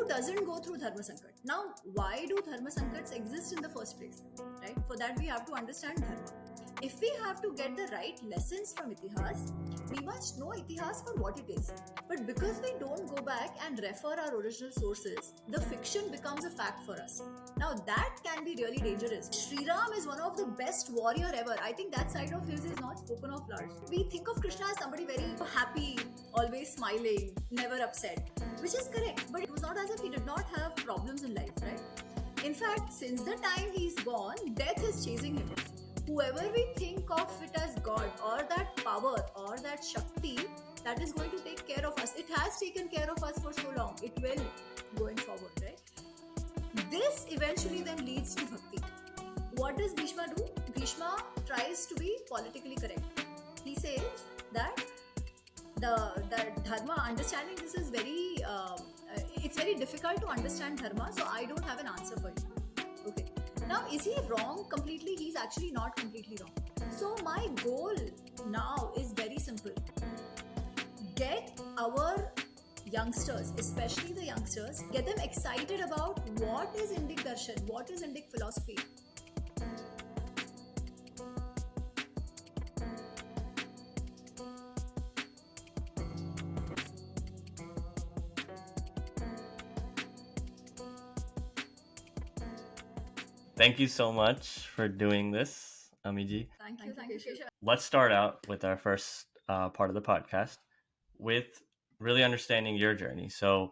who doesn't go through Dharma Sankat? Now, why do Dharma Sankats exist in the first place? Right? For that, we have to understand Dharma. If we have to get the right lessons from Itihas, we must know Itihas for what it is. But because we don't go back and refer our original sources, the fiction becomes a fact for us. Now, that can be really dangerous. Sri Ram is one of the best warrior ever. I think that side of his is not spoken of largely. We think of Krishna as somebody very happy, always smiling, never upset, which is correct. But it was not as if he did not have problems in life, right? In fact, since the time he's gone, death is chasing him. Whoever we think of it as God or that power or that Shakti that is going to take care of us, it has taken care of us for so long, it will going forward, right? This eventually then leads to bhakti. What does Bhishma do? Bhishma tries to be politically correct. He says that the dharma, understanding this is very it's very difficult to understand dharma, so I don't have an answer for you. Okay, now is he wrong completely? He's actually not completely wrong. So my goal now is very simple: get our youngsters, especially the youngsters, get them excited about what is Indic darshan, what is Indic philosophy. Thank you so much for doing this, Amiji. Thank you, Keshav. Let's start out with our first part of the podcast with really understanding your journey. So,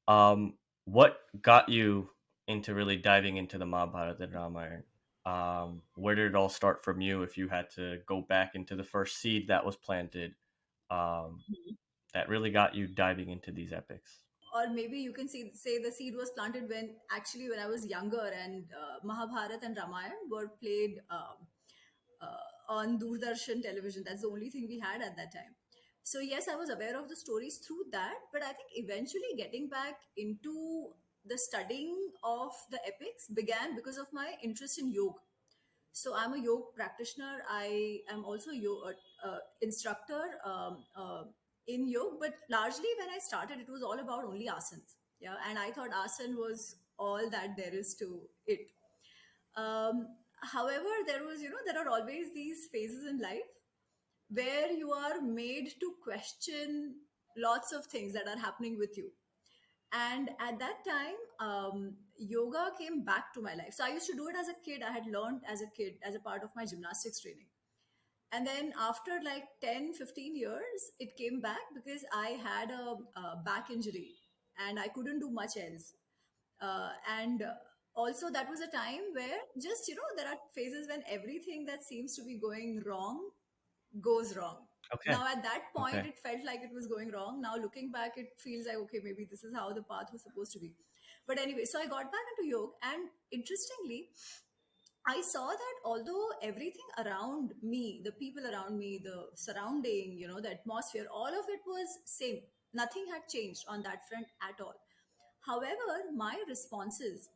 what got you into really diving into the Mahabharata and Ramayana? Where did it all start from you? If you had to go back into the first seed that was planted, that really got you diving into these epics. Or maybe you can say the seed was planted when I was younger, and Mahabharata and Ramayana were played on Doordarshan television. That's the only thing we had at that time. So yes, I was aware of the stories through that, but I think eventually getting back into the studying of the epics began because of my interest in yoga. So I'm a yoga practitioner. I am also a yoga instructor in yoga, but largely when I started, it was all about only asanas. Yeah, and I thought asana was all that there is to it. However, there are always these phases in life where you are made to question lots of things that are happening with you. And at that time, yoga came back to my life. So I used to do it as a kid. I had learned as a kid as a part of my gymnastics training. And then after like 10, 15 years, it came back because I had a back injury and I couldn't do much else. And also, that was a time where just, there are phases when everything that seems to be going wrong goes wrong. Okay. Now, at that point, Okay. it felt like it was going wrong. Now, looking back, it feels like, okay, maybe this is how the path was supposed to be. But anyway, so I got back into yoga, and interestingly, I saw that although everything around me, the people around me, the surrounding, the atmosphere, all of it was same. Nothing had changed on that front at all. However, my responses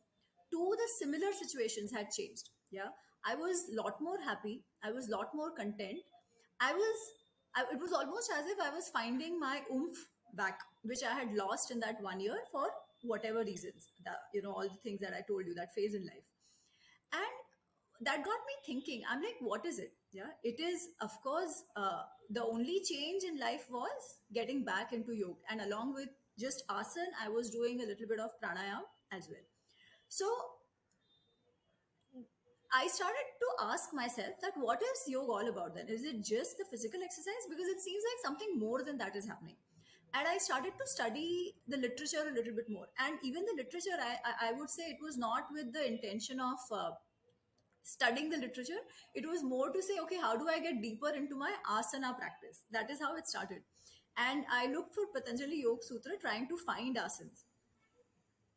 to the similar situations had changed. Yeah, I was a lot more happy. I was a lot more content. I was, it was almost as if I was finding my oomph back, which I had lost in that 1 year for whatever reasons. All the things that I told you, that phase in life. And that got me thinking. I'm like, what is it? Yeah, it is, of course, the only change in life was getting back into yoga. And along with just asana, I was doing a little bit of pranayam as well. So I started to ask myself that what is yoga all about then? Is it just the physical exercise? Because it seems like something more than that is happening. And I started to study the literature a little bit more. And even the literature, I would say it was not with the intention of studying the literature. It was more to say, okay, how do I get deeper into my asana practice? That is how it started. And I looked for Patanjali Yoga Sutra trying to find asanas.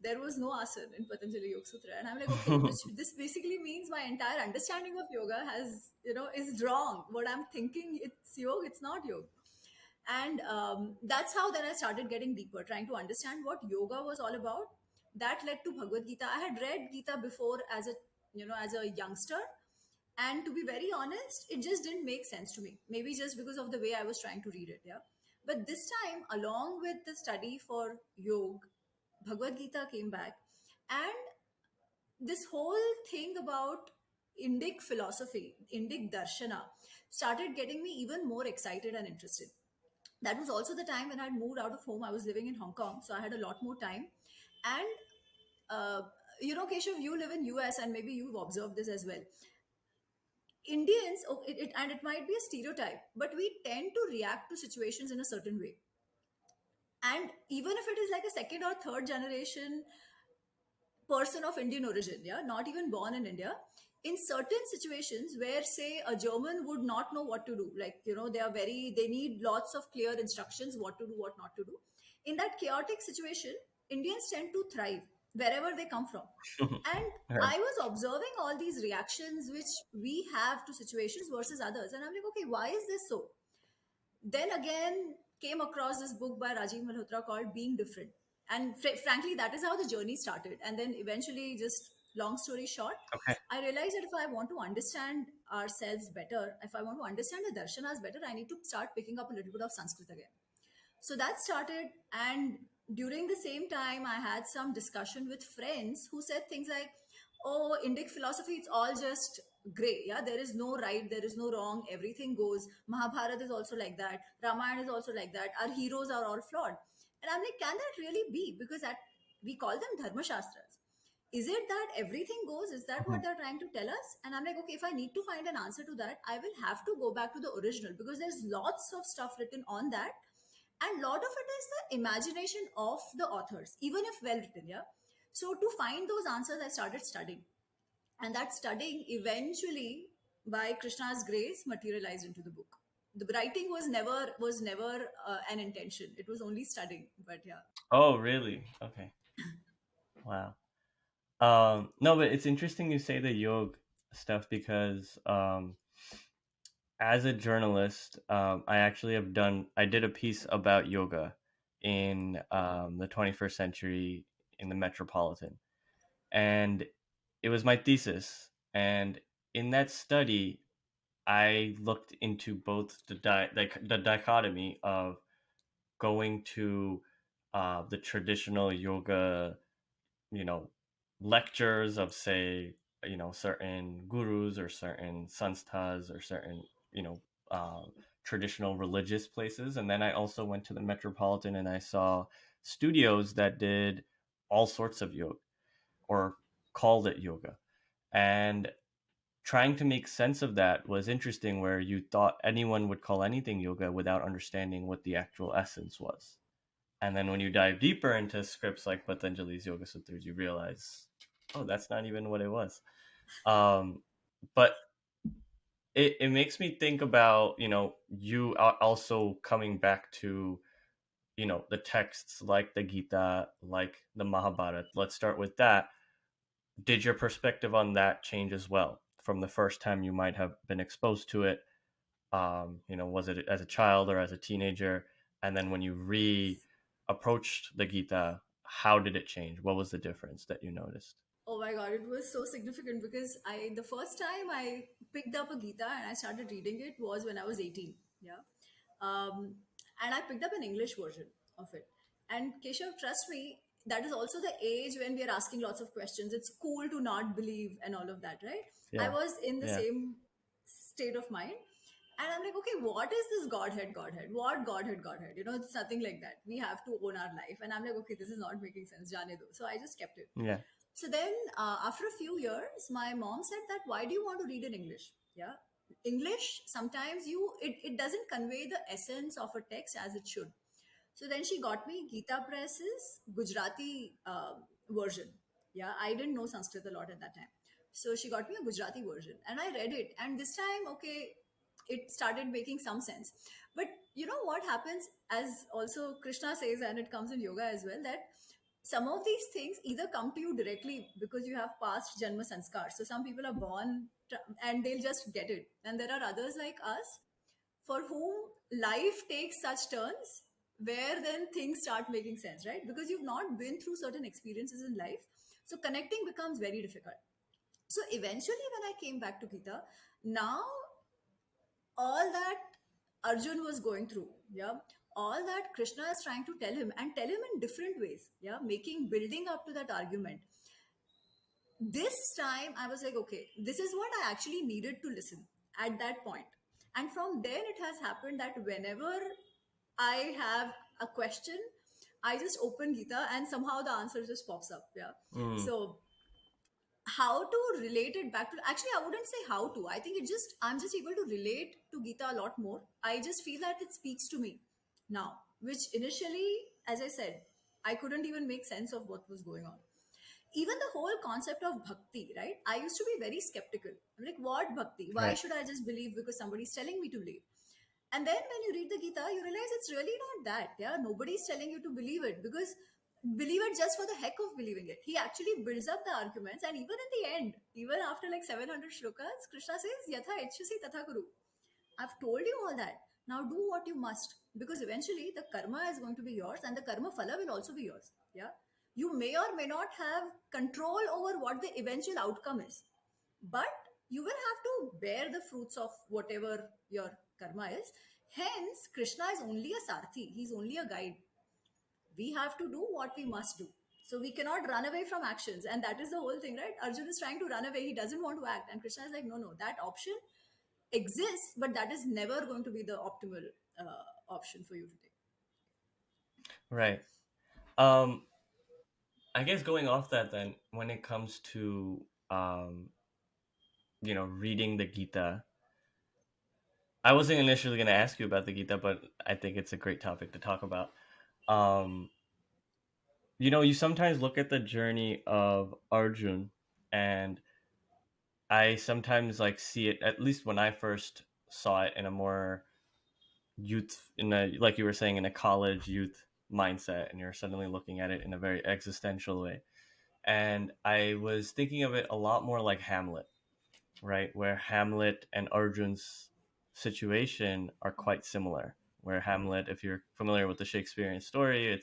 There was no asana in Patanjali Yoga Sutra. And I'm like, okay, this basically means my entire understanding of yoga is wrong. What I'm thinking, it's yoga, it's not yoga. And that's how then I started getting deeper, trying to understand what yoga was all about. That led to Bhagavad Gita. I had read Gita before as a youngster. And to be very honest, it just didn't make sense to me. Maybe just because of the way I was trying to read it. Yeah. But this time, along with the study for yoga, Bhagavad Gita came back, and this whole thing about Indic philosophy, Indic darshana, started getting me even more excited and interested. That was also the time when I had moved out of home. I was living in Hong Kong, so I had a lot more time. And uh, Keshav, you live in US, and maybe you've observed this as well. Indians, and it might be a stereotype, but we tend to react to situations in a certain way. And even if it is like a second or third generation person of Indian origin, yeah, not even born in India, in certain situations where, say, a German would not know what to do, like, they need lots of clear instructions what to do, what not to do. In that chaotic situation, Indians tend to thrive wherever they come from. And Right. I was observing all these reactions which we have to situations versus others. And I'm like, okay, why is this so? Then again, came across this book by Rajiv Malhotra called Being Different. And frankly, that is how the journey started. And then eventually, just long story short, Okay. I realized that if I want to understand ourselves better, if I want to understand the darshanas better, I need to start picking up a little bit of Sanskrit again. So that started. And during the same time, I had some discussion with friends who said things like, oh, Indic philosophy, it's all just gray. Yeah, there is no right, there is no wrong, everything goes. Mahabharata is also like that, Ramayana is also like that, our heroes are all flawed. And I'm like, can that really be? Because that, we call them dharma shastras. Is it that everything goes? Is that what Mhm. they're trying to tell us? And I'm like, okay, if I need to find an answer to that, I will have to go back to the original, because there's lots of stuff written on that, and lot of it is the imagination of the authors, even if well written. Yeah. So to find those answers, I started studying, and that studying eventually, by Krishna's grace, materialized into the book. The writing was never an intention. It was only studying. But yeah. Oh, really? Okay. Wow. No, but it's interesting you say the yoga stuff because as a journalist, I actually I did a piece about yoga in the 21st century in the Metropolitan. And it was my thesis. And in that study, I looked into both like the dichotomy of going to the traditional yoga, you know, lectures of, say, certain gurus or certain sanstha's or certain, you know, uh, traditional religious places. And then I also went to the Metropolitan and I saw studios that did all sorts of yoga or called it yoga. And trying to make sense of that was interesting, where you thought anyone would call anything yoga without understanding what the actual essence was. And then when you dive deeper into scripts like Patanjali's Yoga Sutras, you realize, oh, that's not even what it was. But it makes me think about, you also coming back to, the texts like the Gita, like the Mahabharata. Let's start with that. Did your perspective on that change as well from the first time you might have been exposed to it? Was it as a child or as a teenager? And then when you approached the Gita, how did it change? What was the difference that you noticed? Oh my god, it was so significant because the first time I picked up a Gita and I started reading it was when I was 18. Yeah. Um, and I picked up an English version of it. And Keshav, trust me, that is also the age when we are asking lots of questions. It's cool to not believe and all of that, right? I Yeah. was in the Yeah. same state of mind. And I'm like, okay, what is this Godhead, Godhead? What Godhead, Godhead? It's nothing like that. We have to own our life. And I'm like, okay, this is not making sense. Jane do. So I just kept it. Yeah. So then, after a few years, my mom said that, why do you want to read in English? Yeah. English, sometimes it doesn't convey the essence of a text as it should. So then she got me Gita Press's Gujarati version. Yeah, I didn't know Sanskrit a lot at that time. So she got me a Gujarati version and I read it. And this time, okay, it started making some sense. But you know what happens, as also Krishna says, and it comes in yoga as well, that some of these things either come to you directly because you have past janma sanskar. So some people are born and they'll just get it. And there are others like us for whom life takes such turns where then things start making sense, right? Because you've not been through certain experiences in life. So connecting becomes very difficult. So eventually, when I came back to Gita, now all that Arjun was going through, yeah, all that Krishna is trying to tell him, and tell him in different ways, yeah, building up to that argument. This time I was like, okay, this is what I actually needed to listen at that point. And from then it has happened that whenever I have a question, I just open Gita and somehow the answer just pops up. Yeah. Mm, So how to relate it back to, actually I wouldn't say how to, I think I'm just able to relate to Gita a lot more. I just feel that it speaks to me now, which initially, as I said, I couldn't even make sense of what was going on. Even the whole concept of bhakti, right? I used to be very skeptical. I'm like, what bhakti? Why right. should I just believe because somebody's telling me to believe? And then when you read the Gita, you realize it's really not that. Yeah, nobody's telling you to believe it, because believe it just for the heck of believing it. He actually builds up the arguments, and even in the end, even after like 700 shlokas, Krishna says, Yatha echyasi tatha kuru. I've told you all that. Now do what you must, because eventually the karma is going to be yours and the karma phala will also be yours. Yeah. You may or may not have control over what the eventual outcome is, but you will have to bear the fruits of whatever your karma is. Hence, Krishna is only a sarthi, he's only a guide. We have to do what we must do. So we cannot run away from actions. And that is the whole thing, right? Arjun is trying to run away. He doesn't want to act. And Krishna is like, no, no, that option exists, but that is never going to be the optimal option for you to take. Right. I guess going off that, then, when it comes to um, reading the Gita, I wasn't initially going to ask you about the Gita, but I think it's a great topic to talk about. Um, you sometimes look at the journey of Arjun, and I sometimes like see it, at least when I first saw it, in a more like you were saying, in a college youth mindset, and you're suddenly looking at it in a very existential way. And I was thinking of it a lot more like Hamlet, right? Where Hamlet and Arjun's situation are quite similar. Where Hamlet, if you're familiar with the Shakespearean story,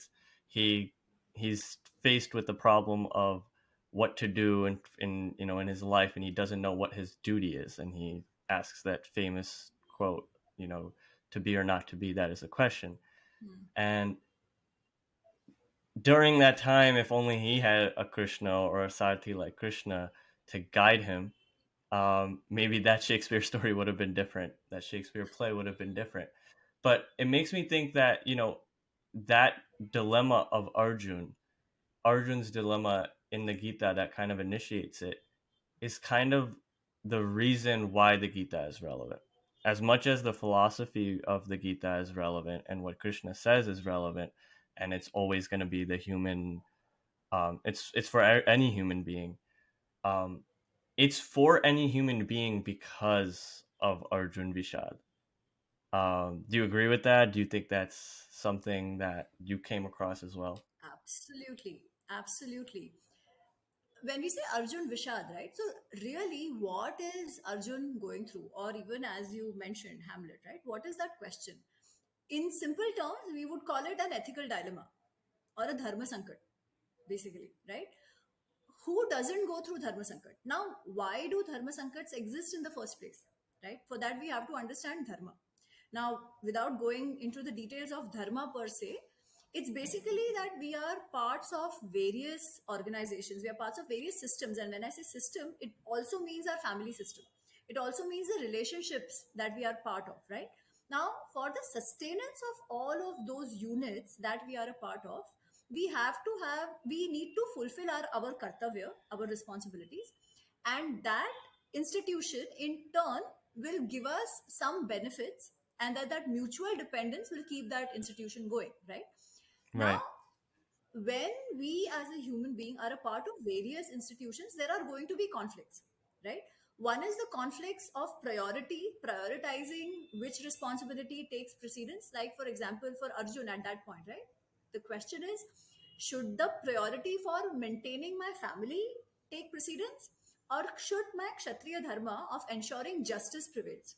he he's faced with the problem of what to do in his life, and he doesn't know what his duty is, and he asks that famous quote, you know, to be or not to be, that is a question. Hmm. And during that time, if only he had a Krishna or a Sarthi like Krishna to guide him, maybe that Shakespeare story would have been different. That Shakespeare play would have been different. But it makes me think that, that dilemma of Arjun's dilemma in the Gita, that kind of initiates it, is kind of the reason why the Gita is relevant. As much as the philosophy of the Gita is relevant and what Krishna says is relevant, and it's always going to be the human, it's for any human being. Um, it's for any human being because of Arjun Vishad. Do you agree with that? Do you think that's something that you came across as well? Absolutely. Absolutely. When we say Arjun Vishad, right? So, really, what is Arjun going through? Or even as you mentioned, Hamlet, right? What is that question? In simple terms, we would call it an ethical dilemma or a dharma sankat, basically, right? Who doesn't go through dharma sankat? Now, why do dharma sankats exist in the first place? Right? For that, we have to understand dharma. Now, without going into the details of dharma per se, it's basically that we are parts of various organizations, we are parts of various systems. And when I say system, it also means our family system. It also means the relationships that we are part of, right? Now, for the sustenance of all of those units that we are a part of, we need to fulfill our kartavya, our responsibilities, and that institution in turn will give us some benefits, and that mutual dependence will keep that institution going, right? Now, Right. when we as a human being are a part of various institutions, there are going to be conflicts, right? One is the conflicts of prioritizing which responsibility takes precedence. Like, for example, for Arjun at that point, right? The question is, should the priority for maintaining my family take precedence, or should my Kshatriya dharma of ensuring justice prevails?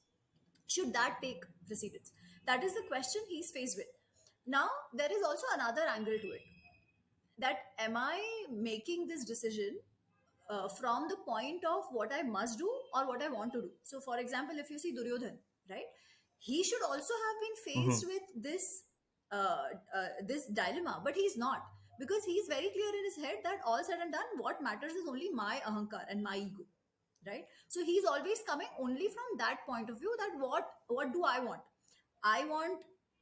Should that take precedence? That is the question he's faced with. Now, there is also another angle to it, that am I making this decision from the point of what I must do or what I want to do? So, for example, if you see Duryodhan, right, he should also have been Mm-hmm. faced with this this dilemma, but he's not, because he's very clear in his head that all said and done, what matters is only my ahankar and my ego, right? So he's always coming only from that point of view, that what do I want? I want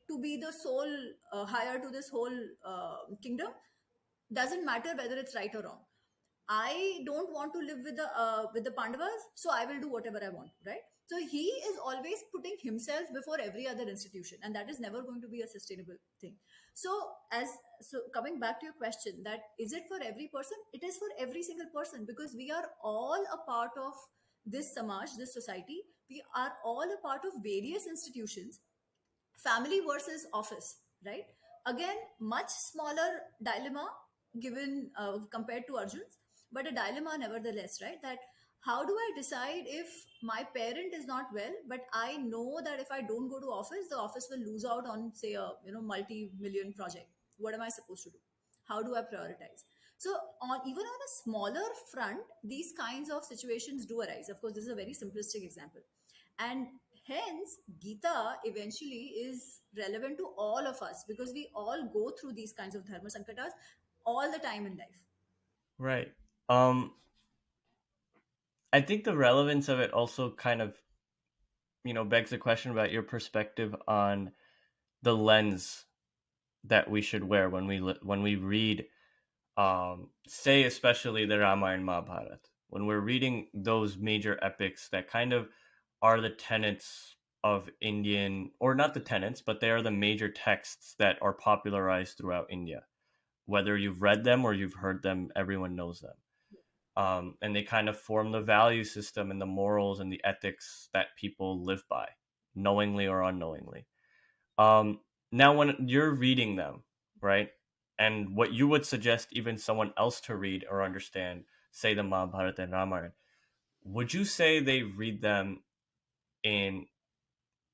to be the sole hire to this whole kingdom. Doesn't matter whether it's right or wrong. I don't want to live with the Pandavas, so I will do whatever I want, right? So he is always putting himself before every other institution, and that is never going to be a sustainable thing. So, as so coming back to your question, that is it for every person? It is for every single person, because we are all a part of this samaj, this society. We are all a part of various institutions. Family versus office, right? Again, much smaller dilemma given compared to Arjun's, but a dilemma nevertheless, right? That how do I decide if my parent is not well, but I know that if I don't go to office, the office will lose out on, say, a multi-million project. What am I supposed to do? How do I prioritize? So, on even on a smaller front, these kinds of situations do arise. Of course, this is a very simplistic example, and hence Gita eventually is relevant to all of us, because we all go through these kinds of dharma sankatas all the time in life. Right. Um, I think the relevance of it also kind of, begs the question about your perspective on the lens that we should wear when when we read, say, especially the Ramayana and Mahabharata, when we're reading those major epics that kind of are the tenets of Indian, or not the tenets, but they are the major texts that are popularized throughout India. Whether you've read them or you've heard them, everyone knows them. And they kind of form the value system and the morals and the ethics that people live by, knowingly or unknowingly. Now, when you're reading them, right, and what you would suggest even someone else to read or understand, say the Mahabharata and Ramayana, would you say they read them in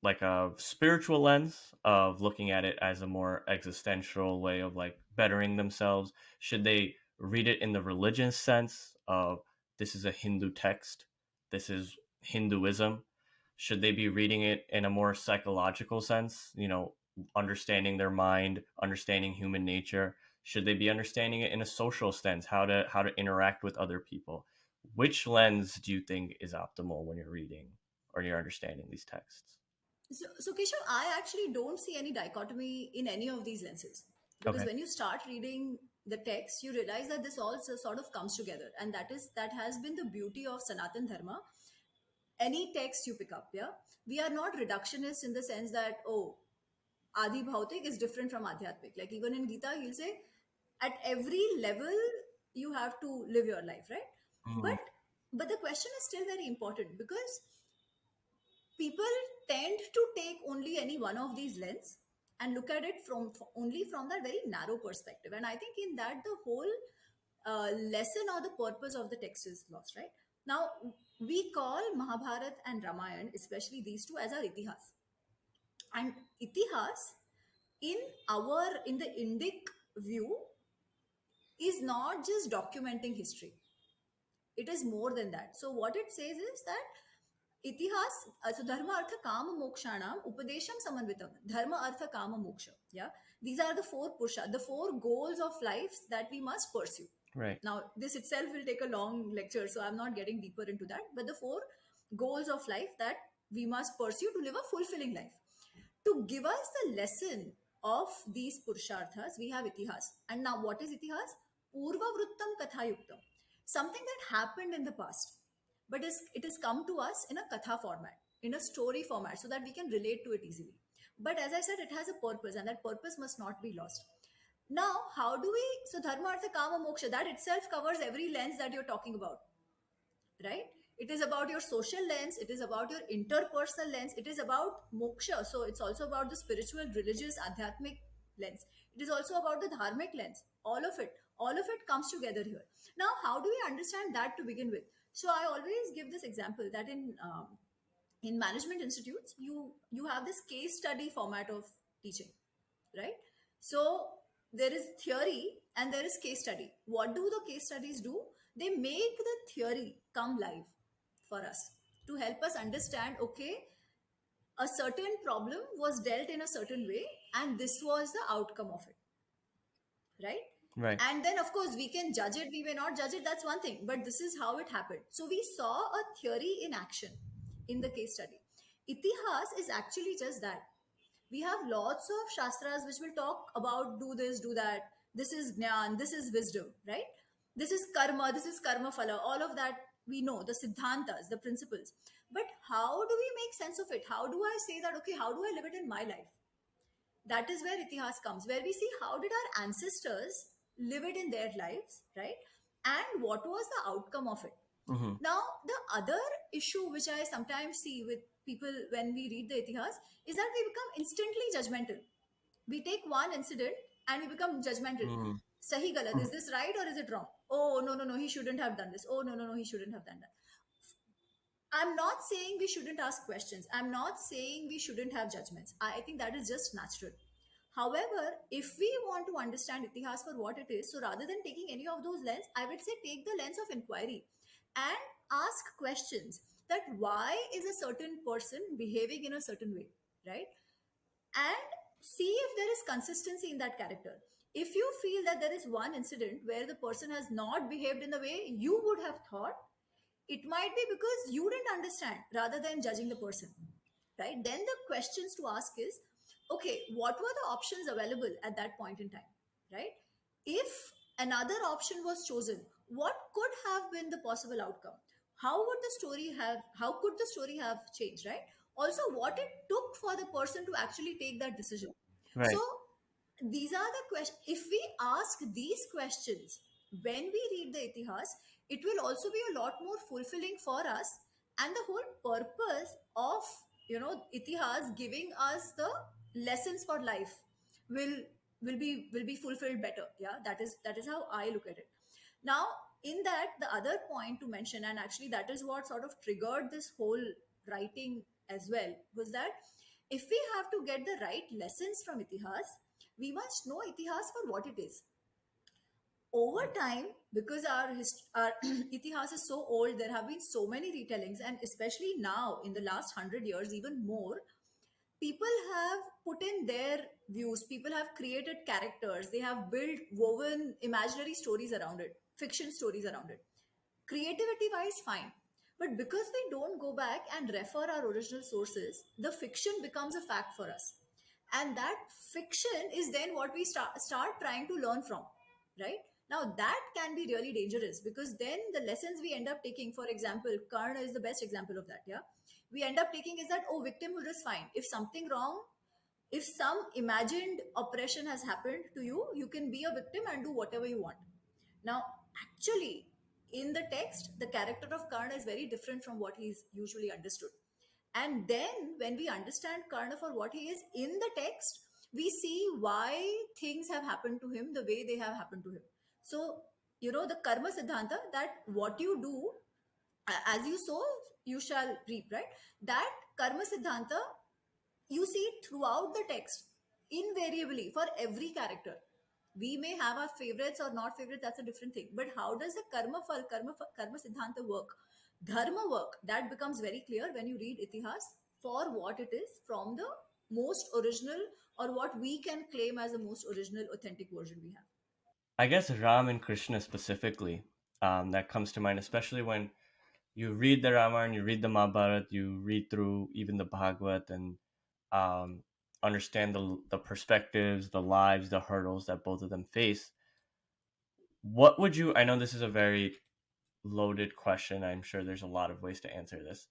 like a spiritual lens of looking at it as a more existential way of like bettering themselves? Should they read it in the religious sense of this is a Hindu text, this is Hinduism? Should they be reading it in a more psychological sense, understanding their mind, understanding human nature? Should they be understanding it in a social sense, how to interact with other people? Which lens do you think is optimal when you're reading or you're understanding these texts? So Keshav, I actually don't see any dichotomy in any of these lenses, because Okay. when you start reading the text, you realize that this all sort of comes together, and that has been the beauty of Sanatan Dharma. Any text you pick up, yeah, we are not reductionists in the sense that, oh, Adi Bhautik is different from Adhyatmik. Like even in Gita, he'll say at every level you have to live your life, right? Mhm. But the question is still very important, because people tend to take only any one of these lens and look at it only from that very narrow perspective. And I think in that the whole lesson or the purpose of the text is lost, right? Now, we call Mahabharat and Ramayana, especially these two, as our itihas. And itihas in in the Indic view is not just documenting history. It is more than that. So what it says is that itihas, so dharma artha kama mokshanam upadesham samanvitam, dharma artha kama moksha, yeah, these are the four pusha, the four goals of life that we must pursue. Right. Now this itself will take a long lecture, so I'm not getting deeper into that, but the four goals of life that we must pursue to live a fulfilling life. To give us the lesson of these purusharthas, we have itihas. And now, what is itihas? Purva vruttam kathayuktam. Something that happened in the past, but it has come to us in a katha format, in a story format, so that we can relate to it easily. But as I said, it has a purpose, and that purpose must not be lost. Now, how do we? So, dharma, artha, kama, moksha, that itself covers every lens that you're talking about, right? It is about your social lens, it is about your interpersonal lens, it is about moksha, so it's also about the spiritual, religious, adhyatmic lens. It is also about the dharmic lens. All of it comes together here. Now, how do we understand that to begin with? So I always give this example that in management institutes, you have this case study format of teaching, right? So there is theory and there is case study. What do the case studies do? They make the theory come live for us, to help us understand, okay, a certain problem was dealt in a certain way, and this was the outcome of it, right? Right. And then, of course, we can judge it, we may not judge it, that's one thing, but this is how it happened. So we saw a theory in action in the case study. Itihas is actually just that. We have lots of shastras which will talk about do this, do that. This is jnana, this is wisdom, right? This is karma phala, all of that we know, the siddhantas, the principles. But how do we make sense of it? How do I say that, okay, how do I live it in my life? That is where itihas comes, where we see how did our ancestors live it in their lives, right? And what was the outcome of it. Mm-hmm. Now, the other issue which I sometimes see with people when we read the itihas is that we become instantly judgmental. We take one incident and we become judgmental. Mm-hmm. Sahi galat, is this right or is it wrong? Oh, no, no, no, he shouldn't have done this. Oh, no, no, no, he shouldn't have done that. I'm not saying we shouldn't ask questions. I'm not saying we shouldn't have judgments. I think that is just natural. However, if we want to understand Itihas for what it is, so rather than taking any of those lens, I would say take the lens of inquiry and ask questions that why is a certain person behaving in a certain way, right? And see if there is consistency in that character. If you feel that there is one incident where the person has not behaved in the way you would have thought, it might be because you didn't understand rather than judging the person, right? Then the questions to ask is, okay, what were the options available at that point in time, right? If another option was chosen, what could have been the possible outcome? How could the story have changed, right? Also, what it took for the person to actually take that decision. So Right. these are the questions. If we ask these questions when we read the itihas, it will also be a lot more fulfilling for us. And the whole purpose of itihas giving us the lessons for life will will be fulfilled better. Yeah, that is how I look at it. Now, in that, the other point to mention, and actually that is what sort of triggered this whole writing as well, was that if we have to get the right lessons from itihas, we must know itihas for what it is. Over time, because our itihas is so old, there have been so many retellings, and especially now in the last 100 years, even more, people have put in their views, people have created characters, they have built woven imaginary stories around it, fiction stories around it. Creativity wise, fine, but because we don't go back and refer our original sources, the fiction becomes a fact for us, and that fiction is then what we start trying to learn from, right? Now that can be really dangerous, because then the lessons we end up taking, for example, Karna is the best example of that. Yeah, we end up taking is that, oh, victimhood is fine. If something wrong, if some imagined oppression has happened to you, you can be a victim and do whatever you want. Now, actually, in the text, the character of Karna is very different from what he is usually understood. And then, when we understand Karna for what he is in the text, we see why things have happened to him the way they have happened to him. So, the karma siddhanta, that what you do, as you sow, you shall reap, right? That karma siddhanta, you see it throughout the text, invariably, for every character. We may have our favorites or not favorites, that's a different thing. But how does the karma siddhanta work? Dharma work, that becomes very clear when you read Itihas for what it is, from the most original, or what we can claim as the most original, authentic version we have. I guess Ram and Krishna specifically, that comes to mind, especially when you read the Ramayana, you read the Mahabharata, you read through even the Bhagavad, and um, understand the perspectives, the lives, the hurdles that both of them face. What would you? I know this is a very loaded question. I'm sure there's a lot of ways to answer this,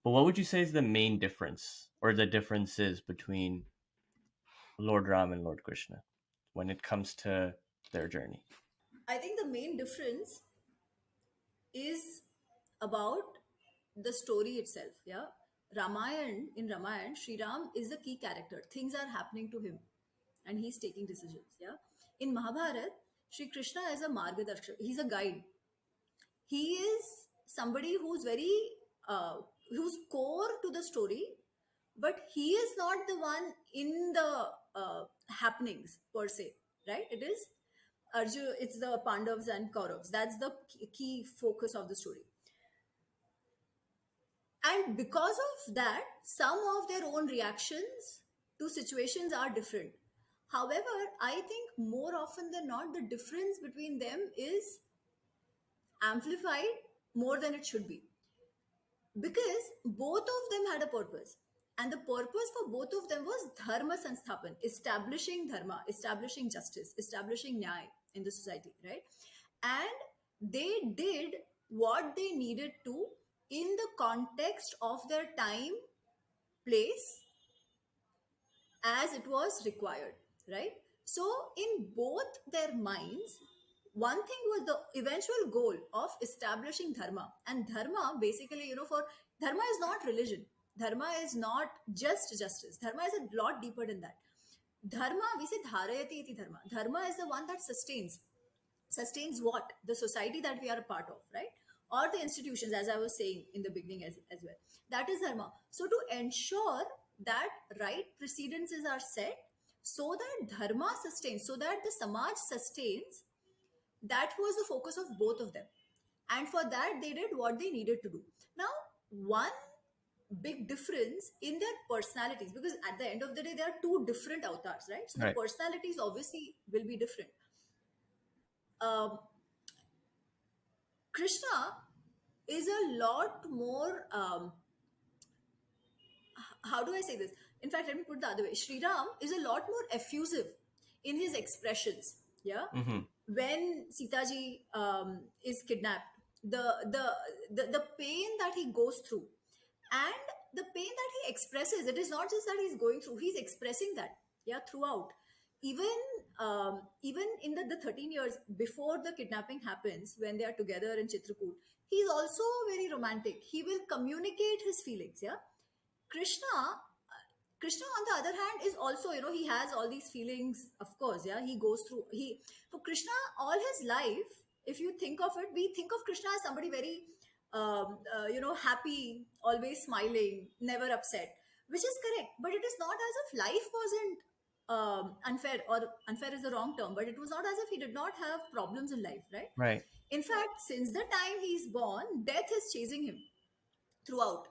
but what would you say is the main difference or the differences between Lord Ram and Lord Krishna when it comes to their journey? I think the main difference is about the story itself. Yeah, in Ramayan, Sri Ram is the key character. Things are happening to him, and he's taking decisions. Yeah, in Mahabharat, Sri Krishna is a margadarshak. He's a guide. He is somebody who's very who's core to the story, but he is not the one in the happenings per se, right? It is Arjun, it's the Pandavas and Kauravas. That's the key focus of the story. And because of that, some of their own reactions to situations are different. However, I think more often than not, the difference between them is amplified more than it should be, because both of them had a purpose, and the purpose for both of them was dharma sansthapan, establishing dharma, establishing justice, establishing nyaya in the society, right? And they did what they needed to in the context of their time, place, as it was required, right? So, in both their minds, one thing was the eventual goal of establishing dharma. And dharma, basically, for dharma is not religion, dharma is not just justice, dharma is a lot deeper than that. Dharma, we say dharayati iti dharma. Dharma is the one that sustains what? The society that we are a part of, right? Or the institutions, as I was saying in the beginning as well. That is dharma. So to ensure that right precedences are set so that dharma sustains, so that the samaj sustains, that was the focus of both of them. And for that, they did what they needed to do. Now, one big difference in their personalities, because at the end of the day, there are two different avatars, right? So the Right. personalities obviously will be different. Um, Krishna is a lot more, how do I say this? In fact, let me put it the other way. Sri Ram is a lot more effusive in his expressions. Yeah. Mm-hmm. When Sitaji is kidnapped, the, the the pain that he goes through, and the pain that he expresses, it is not just that he's going through, he's expressing that, yeah, throughout. Even in the 13 years before the kidnapping happens, when they are together in Chitrakoot, he's also very romantic. He will communicate his feelings, yeah. Krishna, on the other hand, is also, he has all these feelings, of course, yeah. He goes through, for Krishna, all his life, if you think of it, we think of Krishna as somebody very, happy, always smiling, never upset, which is correct. But it is not as if life wasn't unfair, or unfair is the wrong term, but it was not as if he did not have problems in life, right? Right. In fact, since the time he's born, death is chasing him throughout.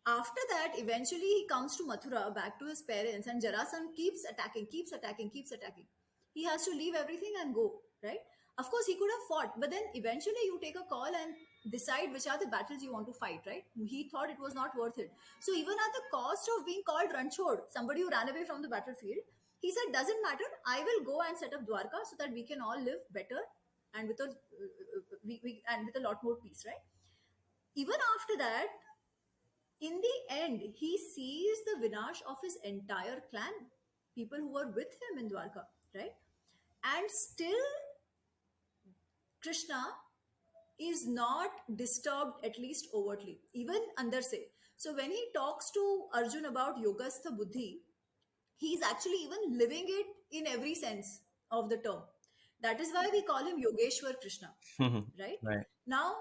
After that, eventually he comes to Mathura, back to his parents, and Jarasan keeps attacking, keeps attacking, keeps attacking. He has to leave everything and go, right? Of course, he could have fought, but then eventually you take a call and decide which are the battles you want to fight, right? He thought it was not worth it. So even at the cost of being called Ranchod, somebody who ran away from the battlefield, he said, doesn't matter, I will go and set up Dwarka so that we can all live better and with and with a lot more peace, right? Even after that, in the end, he sees the vinash of his entire clan, people who were with him in Dwarka, right? And still, Krishna is not disturbed, at least overtly, even Andar se. So when he talks to Arjun about Yogastha Buddhi, he's actually even living it in every sense of the term. That is why we call him Yogeshwar Krishna, right? Right. Now,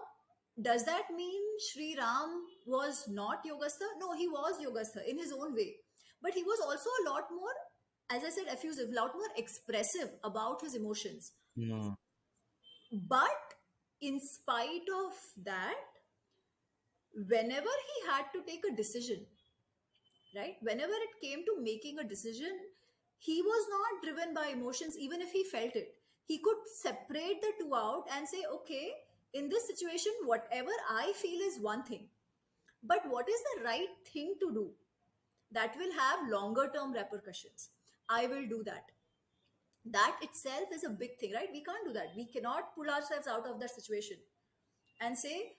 does that mean Sri Ram was not Yogastha? No, he was Yogastha in his own way. But he was also a lot more, as I said, effusive, a lot more expressive about his emotions. Mm. But in spite of that, whenever he had to take a decision, right? Whenever it came to making a decision, he was not driven by emotions, even if he felt it. He could separate the two out and say, okay, in this situation, whatever I feel is one thing, but what is the right thing to do that will have longer term repercussions? I will do that. That itself is a big thing, right? We can't do that. We cannot pull ourselves out of that situation and say,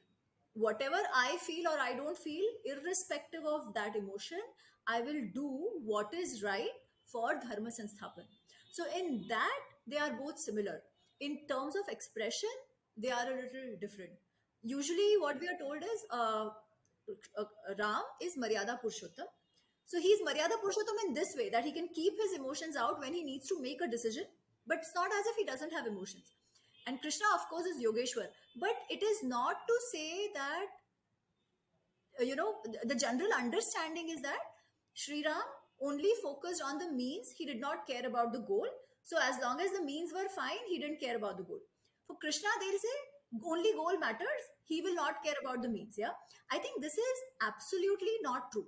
whatever I feel or I don't feel, irrespective of that emotion, I will do what is right for Dharma Sansthapan. So, in that, they are both similar. In terms of expression, they are a little different. Usually, what we are told is uh, Ram is Maryada Purushottam. So, he's Maryada Purushottam in this way, that he can keep his emotions out when he needs to make a decision, but it's not as if he doesn't have emotions. And Krishna, of course, is Yogeshwar. But it is not to say that, the general understanding is that Sri Ram only focused on the means. He did not care about the goal. So as long as the means were fine, he didn't care about the goal. For Krishna, they'll say, only goal matters, he will not care about the means. Yeah, I think this is absolutely not true,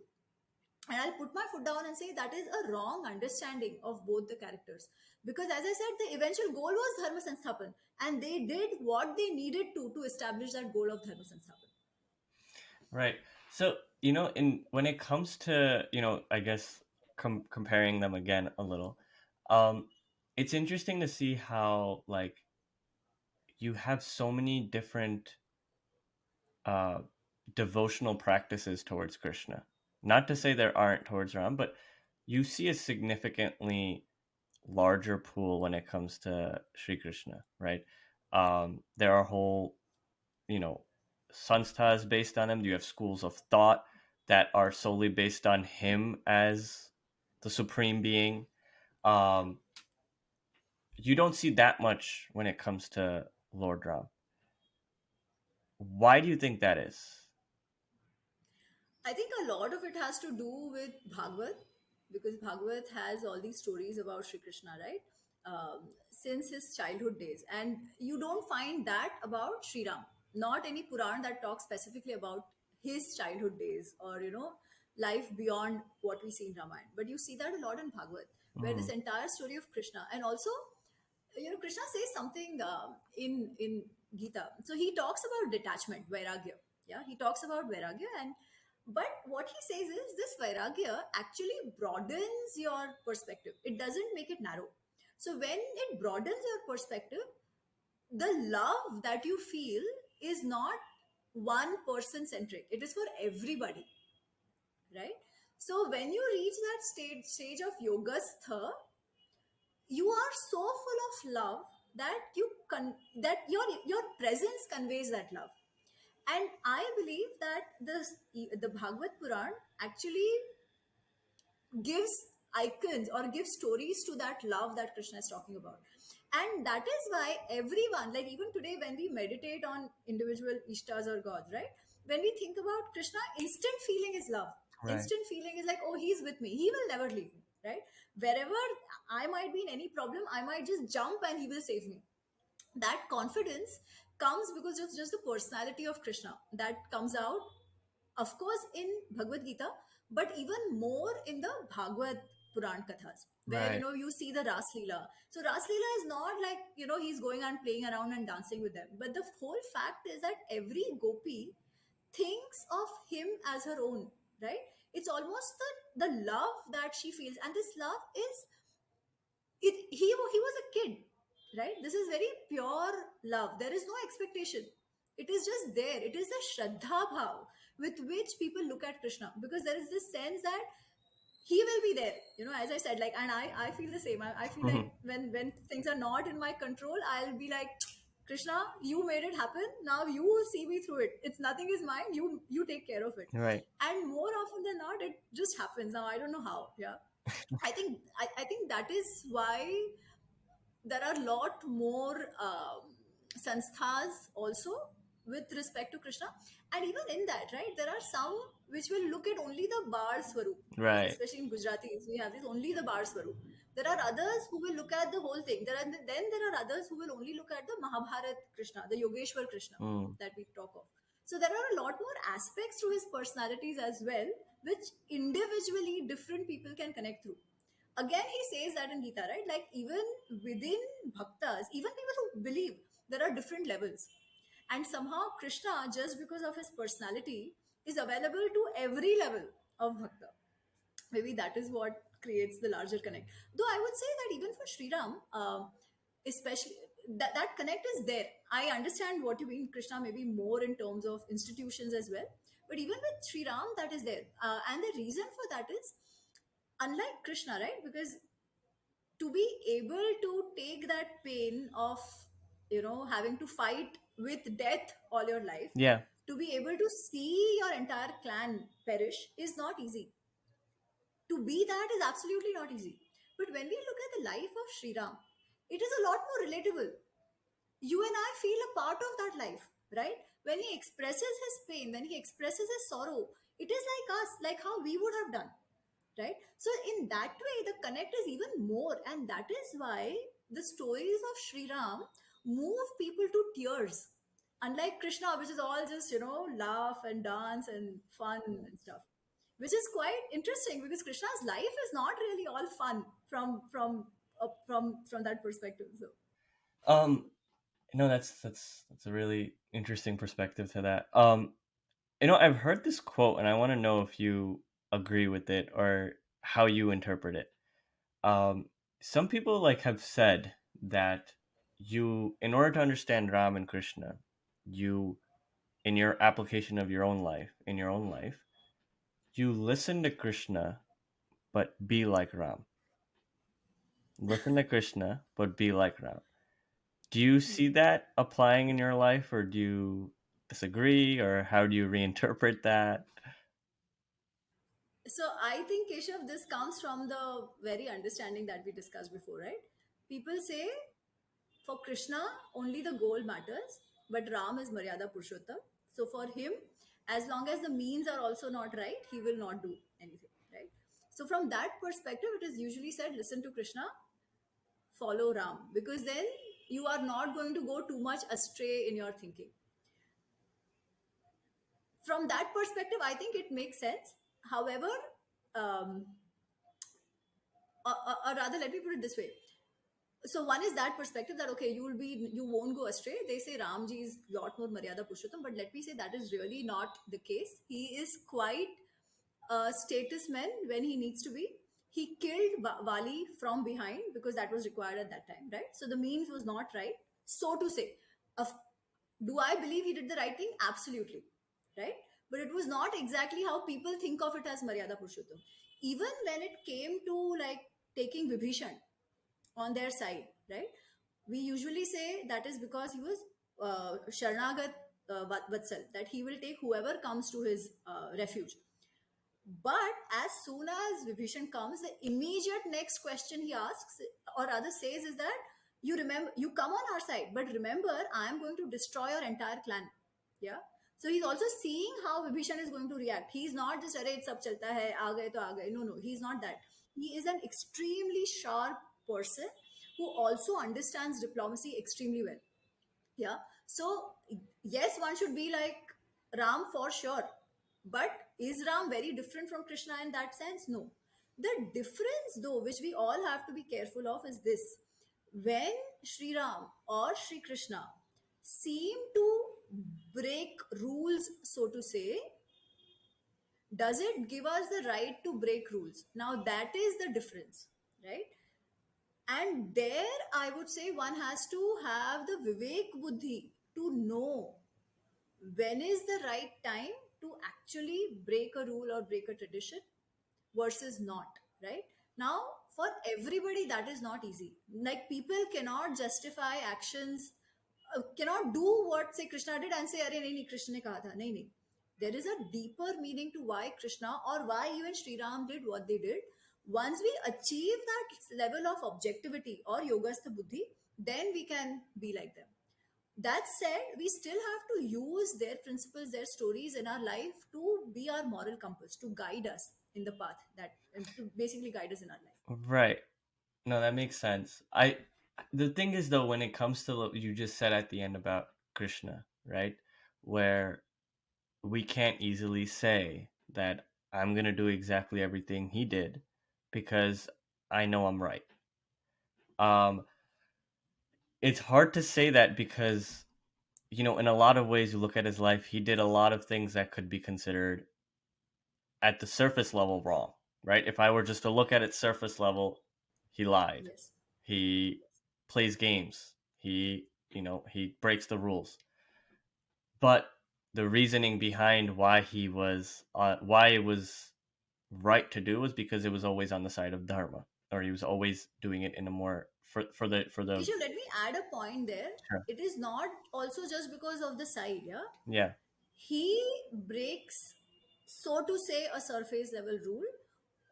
and I'll put my foot down and say that is a wrong understanding of both the characters. Because as I said, the eventual goal was dharma sansthapan, and they did what they needed to establish that goal of dharma sansthapan. Right. So, in when it comes to, I guess comparing them again a little, um, it's interesting to see how like you have so many different uh devotional practices towards Krishna. Not to say there aren't towards Ram, but you see a significantly larger pool when it comes to Sri Krishna, right? There are whole, you know, sanstha's based on him. You have schools of thought that are solely based on him as the supreme being. Um, you don't see that much when it comes to Lord Ram. Why do you think that is? I think a lot of it has to do with Bhagavad, because Bhagavad has all these stories about Sri Krishna, right? Since his childhood days. And you don't find that about Sri Ram. Not any Puran that talks specifically about his childhood days or, life beyond what we see in Ramayana. But you see that a lot in Bhagavad, where this Mm, entire story of Krishna, and also, Krishna says something in Gita. So he talks about detachment, vairagya. Yeah, he talks about vairagya, and but what he says is this vairagya actually broadens your perspective. It doesn't make it narrow. So when it broadens your perspective, the love that you feel is not one person centric. It is for everybody, right? So when you reach that stage of yogastha, you are so full of love that that your presence conveys that love. And I believe that the Bhagavad Puran actually gives icons or gives stories to that love that Krishna is talking about. And that is why everyone, like even today, when we meditate on individual ishtas or gods, right? When we think about Krishna, instant feeling is love. right. Instant feeling is like, oh, he's with me. He will never leave me, right? Wherever I might be in any problem, I might just jump and he will save me. That confidence comes because of just the personality of Krishna that comes out, of course, in Bhagavad Gita, but even more in the Bhagavad Puran Kathas, where Right. you see the Ras Leela. So Ras Leela is not like he's going and playing around and dancing with them, but the whole fact is that every gopi thinks of him as her own, right? It's almost the love that she feels, and this love is he was a kid, right? This is very pure love. There is no expectation. It is just there. It is the shraddha bhav with which people look at Krishna, because there is this sense that he will be there, as I said, like, and I feel the same. I feel like when things are not in my control, I'll be like, Krishna, you made it happen, now you will see me through it. It's nothing is mine, you take care of it. Right. And more often than not, it just happens. Now I don't know how. Yeah, I think that is why there are a lot more sanstha's also with respect to Krishna. And even in that, right, there are some which will look at only the bar swarup. Right. Especially in Gujaratis, we have this only the bar swarup. There are others who will look at the whole thing. Then there are others who will only look at the Mahabharat Krishna, the Yogeshwar Krishna Mm, that we talk of. So there are a lot more aspects to his personalities as well, which individually different people can connect through. Again, he says that in Gita, right? Like even within bhaktas, even people who believe, there are different levels. And somehow Krishna, just because of his personality, is available to every level of bhakta. Maybe that is what creates the larger connect. Though I would say that even for Sri Ram, especially that connect is there. I understand what you mean, Krishna, maybe more in terms of institutions as well. But even with Sri Ram, that is there. And the reason for that is, unlike Krishna, right? Because to be able to take that pain of having to fight with death all your life, yeah. to be able to see your entire clan perish is not easy. To be that is absolutely not easy. But when we look at the life of Sri Ram, it is a lot more relatable. You and I feel a part of that life, right? When he expresses his pain, when he expresses his sorrow, it is like us, like how we would have done, right? So in that way, the connect is even more, and that is why the stories of Sri Ram move people to tears. Unlike Krishna, which is all just, laugh and dance and fun and stuff, which is quite interesting because Krishna's life is not really all fun from that perspective. So Um, that's a really interesting perspective to that. I've heard this quote, and I want to know if you agree with it or how you interpret it. Um, some people like have said that in order to understand Ram and Krishna, you, in your application of your own life, you listen to Krishna, but be like Ram. Listen to Krishna, but be like Ram. Do you see that applying in your life, or do you disagree, or how do you reinterpret that? So I think, Keshav, this comes from the very understanding that we discussed before, right? People say for Krishna, only the goal matters, but Ram is Maryada Purushottam. So for him, as long as the means are also not right, he will not do anything, right? So from that perspective, it is usually said, listen to Krishna, follow Ram, because then you are not going to go too much astray in your thinking. From that perspective, I think it makes sense. However, um, or rather, let me put it this way. So one is that perspective that okay, you won't go astray. They say Ramji is lot more Maryada Purushottam, but let me say that is really not the case. He is quite a status man when he needs to be. He killed Vali from behind because that was required at that time, right? So the means was not right, so to say. Of, do I believe he did the right thing? Absolutely, right? But it was not exactly how people think of it as Maryada Purushottam. Even when it came to like taking Vibhishan on their side, right? We usually say that is because he was Sharnagat Vatsal, that he will take whoever comes to his refuge. But as soon as Vibhishan comes, the immediate next question he asks, or rather says, is that you remember, you come on our side, but remember, I am going to destroy your entire clan. Yeah. So he's also seeing how Vibhishan is going to react. He's not just, "Arey, sab chalta hai, aa gaye to aa gaye." No, no, he's not that. He is an extremely sharp person who also understands diplomacy extremely well. Yeah. So yes, one should be like Ram for sure. But is Ram very different from Krishna in that sense? No. The difference, though, which we all have to be careful of, is this: when Sri Ram or Sri Krishna seem to break rules, so to say, does it give us the right to break rules? Now, that is the difference, right? And there, I would say one has to have the Vivek Buddhi to know when is the right time to actually break a rule or break a tradition versus not, right? Now, for everybody, that is not easy. Like, people cannot justify actions, cannot do what, say, Krishna did and say, Arey, nahi, nahi, Krishna ne kaha tha. Nahi, nahi. There is a deeper meaning to why Krishna or why even Sri Ram did what they did. Once we achieve that level of objectivity or yogastha buddhi, then we can be like them. That said, we still have to use their principles, their stories in our life to be our moral compass, to guide us in the path that, and to basically guide us in our life. Right. No, that makes sense. The thing is though, when it comes to what you just said at the end about Krishna, right? Where we can't easily say that I'm going to do exactly everything he did because I know I'm right. Um it's hard to say that because in a lot of ways you look at his life, he did a lot of things that could be considered at the surface level wrong, right? If I were just to look at it surface level, he lied. Yes. He plays games. He breaks the rules. But the reasoning behind why it was right to do was because it was always on the side of dharma, or he was always doing it in a more for the Keshav, let me add a point there. sure. It is not also just because of the side, yeah? Yeah, He breaks, so to say, a surface level rule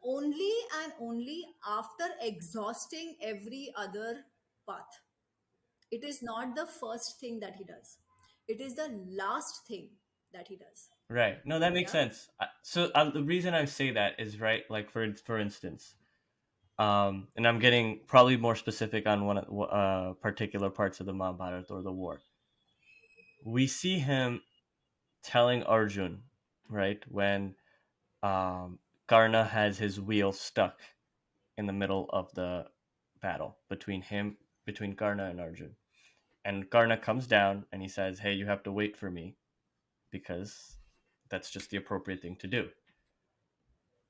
only and only after exhausting every other path. It is not the first thing that he does, it is the last thing that he does. right. No, that makes Yeah. sense. So the reason I say that is right. Like for instance, and I'm getting probably more specific on one particular parts of the Mahabharata or the war. we see him telling Arjun, right, when Karna has his wheel stuck in the middle of the battle between Karna and Arjun. And Karna comes down and he says, "Hey, you have to wait for me because that's just the appropriate thing to do."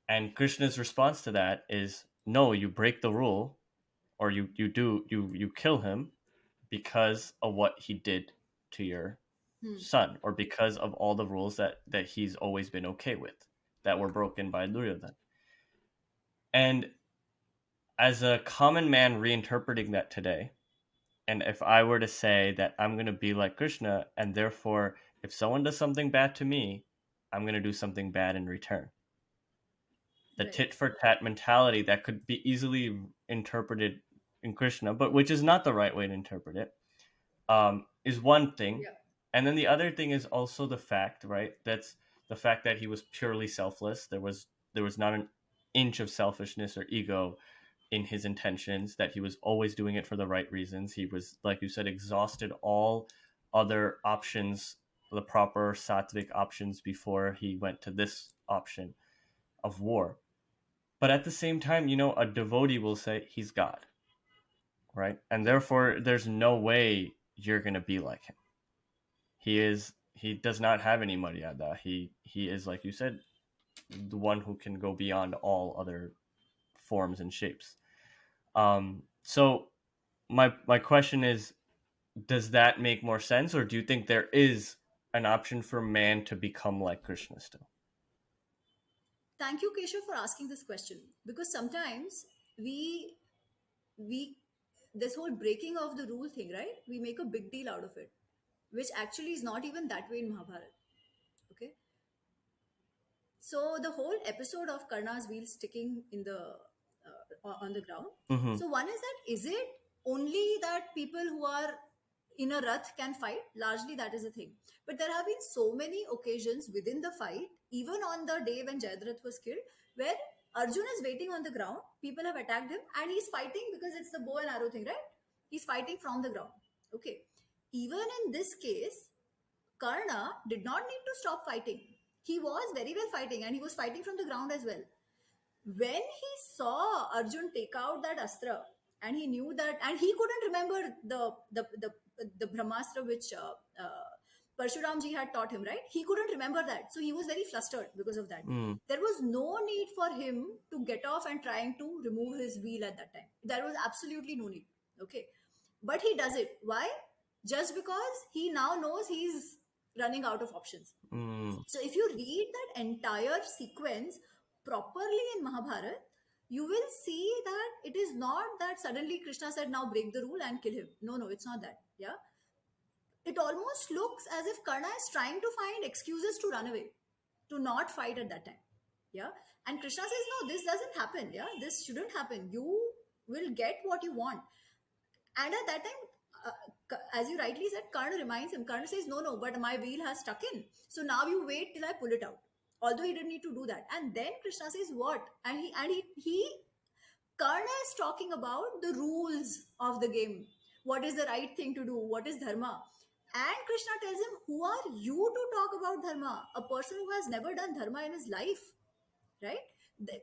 And Krishna's response to that is, "No, you break the rule, or you kill him because of what he did to your Hmm. son, or because of all the rules that he's always been okay with that were broken by Duryodhan." And as a common man reinterpreting that today, and if I were to say that I'm going to be like Krishna, and therefore, if someone does something bad to me, I'm going to do something bad in return. The Right. tit for tat mentality that could be easily interpreted in Krishna, but which is not the right way to interpret it, is one thing. Yeah. And then the other thing is also the fact, right? That's the fact that he was purely selfless. There was not an inch of selfishness or ego in his intentions, that he was always doing it for the right reasons. He was, like you said, exhausted all other options, the proper sattvic options, before he went to this option of war. But at the same time, a devotee will say he's God, right? And therefore, there's no way you're going to be like him. He does not have any maryada. He is, like you said, the one who can go beyond all other forms and shapes. So my question is, does that make more sense, or do you think there is an option for man to become like Krishna still? Thank you, Keshav, for asking this question, because sometimes we we this whole breaking of the rule thing, right? We make a big deal out of it, which actually is not even that way in Mahabharata. Okay, so the whole episode of Karna's wheel sticking in the on the ground. Mm-hmm. So one is that, is it only that people who are in a rath can fight? Largely that is a thing. But there have been so many occasions within the fight, even on the day when Jayadratha was killed, where Arjun is waiting on the ground, people have attacked him, and he's fighting because it's the bow and arrow thing, right? He's fighting from the ground. Okay. Even in this case, Karna did not need to stop fighting. He was very well fighting, and he was fighting from the ground as well. When he saw Arjun take out that astra, and he knew that, and he couldn't remember the Brahmastra which Parshuram ji had taught him, right? He couldn't remember that, so he was very flustered because of that. Mm. There was no need for him to get off and trying to remove his wheel at that time. There was absolutely no need. Okay, but he does it. Why? Just because he now knows he's running out of options. Mm. So if you read that entire sequence properly in Mahabharata, you will see that it is not that suddenly Krishna said, now break the rule and kill him. No, no, it's not that. Yeah. It almost looks as if Karna is trying to find excuses to run away, to not fight at that time. Yeah. And Krishna says, no, this doesn't happen. Yeah. This shouldn't happen. You will get what you want. And at that time, as you rightly said, Karna reminds him. Karna says, "No, no, but my wheel has stuck in. So now you wait till I pull it out." Although he didn't need to do that. And then Krishna says, "What?" And he Karna is talking about the rules of the game. What is the right thing to do? What is dharma? And Krishna tells him, "Who are you to talk about dharma? A person who has never done dharma in his life, right?"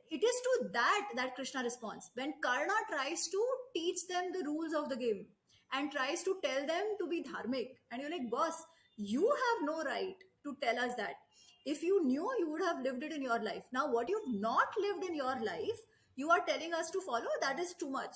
It is to that Krishna responds when Karna tries to teach them the rules of the game and tries to tell them to be dharmic, and you're like, boss, you have no right to tell us that. If you knew, you would have lived it in your life. Now what you've not lived in your life, you are telling us to follow. That is too much,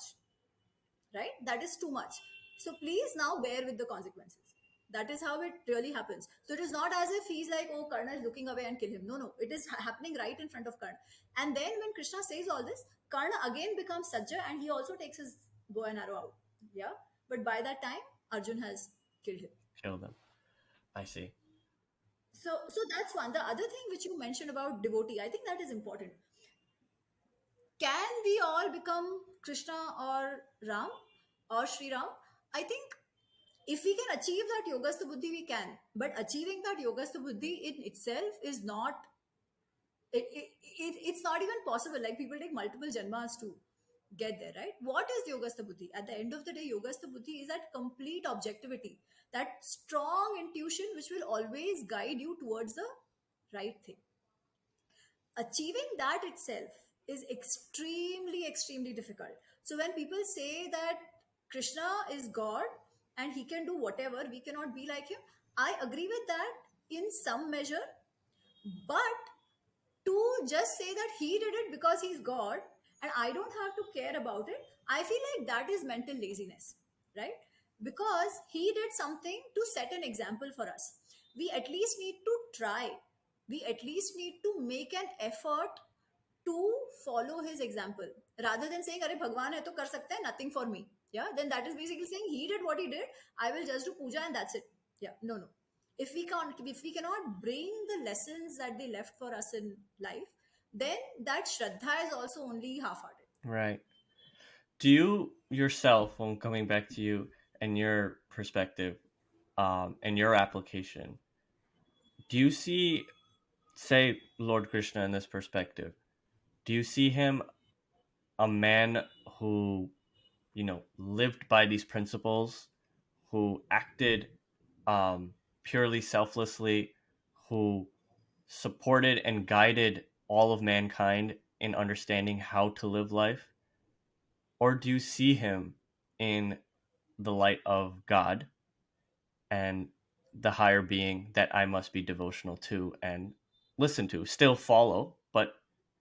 right? That is too much. So please now bear with the consequences. That is how it really happens. So it is not as if he's like, oh, Karna is looking away and kill him. No, no, it is happening right in front of Karna. And then when Krishna says all this, Karna again becomes Sajja, and he also takes his bow and arrow out. Yeah. But by that time, Arjun has killed him. Kill them. I see. So that's one. The other thing which you mentioned about devotee, I think that is important. Can we all become Krishna or Ram or Sri Ram? I think if we can achieve that yogastha buddhi, we can. But achieving that yogastha buddhi in itself is not, it's not even possible. Like, people take multiple janmas too. get there, right? What is Yogastha Buddhi? At the end of the day, Yogastha Buddhi is that complete objectivity, that strong intuition which will always guide you towards the right thing. Achieving that itself is extremely difficult. So when people say that Krishna is God and he can do whatever, we cannot be like him, I agree with that in some measure. But to just say that he did it because he's God and I don't have to care about it, I feel like that is mental laziness, right? Because he did something to set an example for us. We at least need to try, we at least need to make an effort to follow his example, rather than saying, Are Bhagwan hai to kar sakta hai, nothing for me. Yeah, then that is basically saying he did what he did, I will just do puja and that's it. Yeah, no, no. If we cannot bring the lessons that they left for us in life, then that Shraddha is also only half-hearted. Right. Do you yourself, when coming back to you and your perspective, and your application, do you see, say, Lord Krishna in this perspective? Do you see him a man who, lived by these principles, who acted purely selflessly, who supported and guided all of mankind in understanding how to live life? Or do you see him in the light of God and the higher being that I must be devotional to and listen to, still follow, but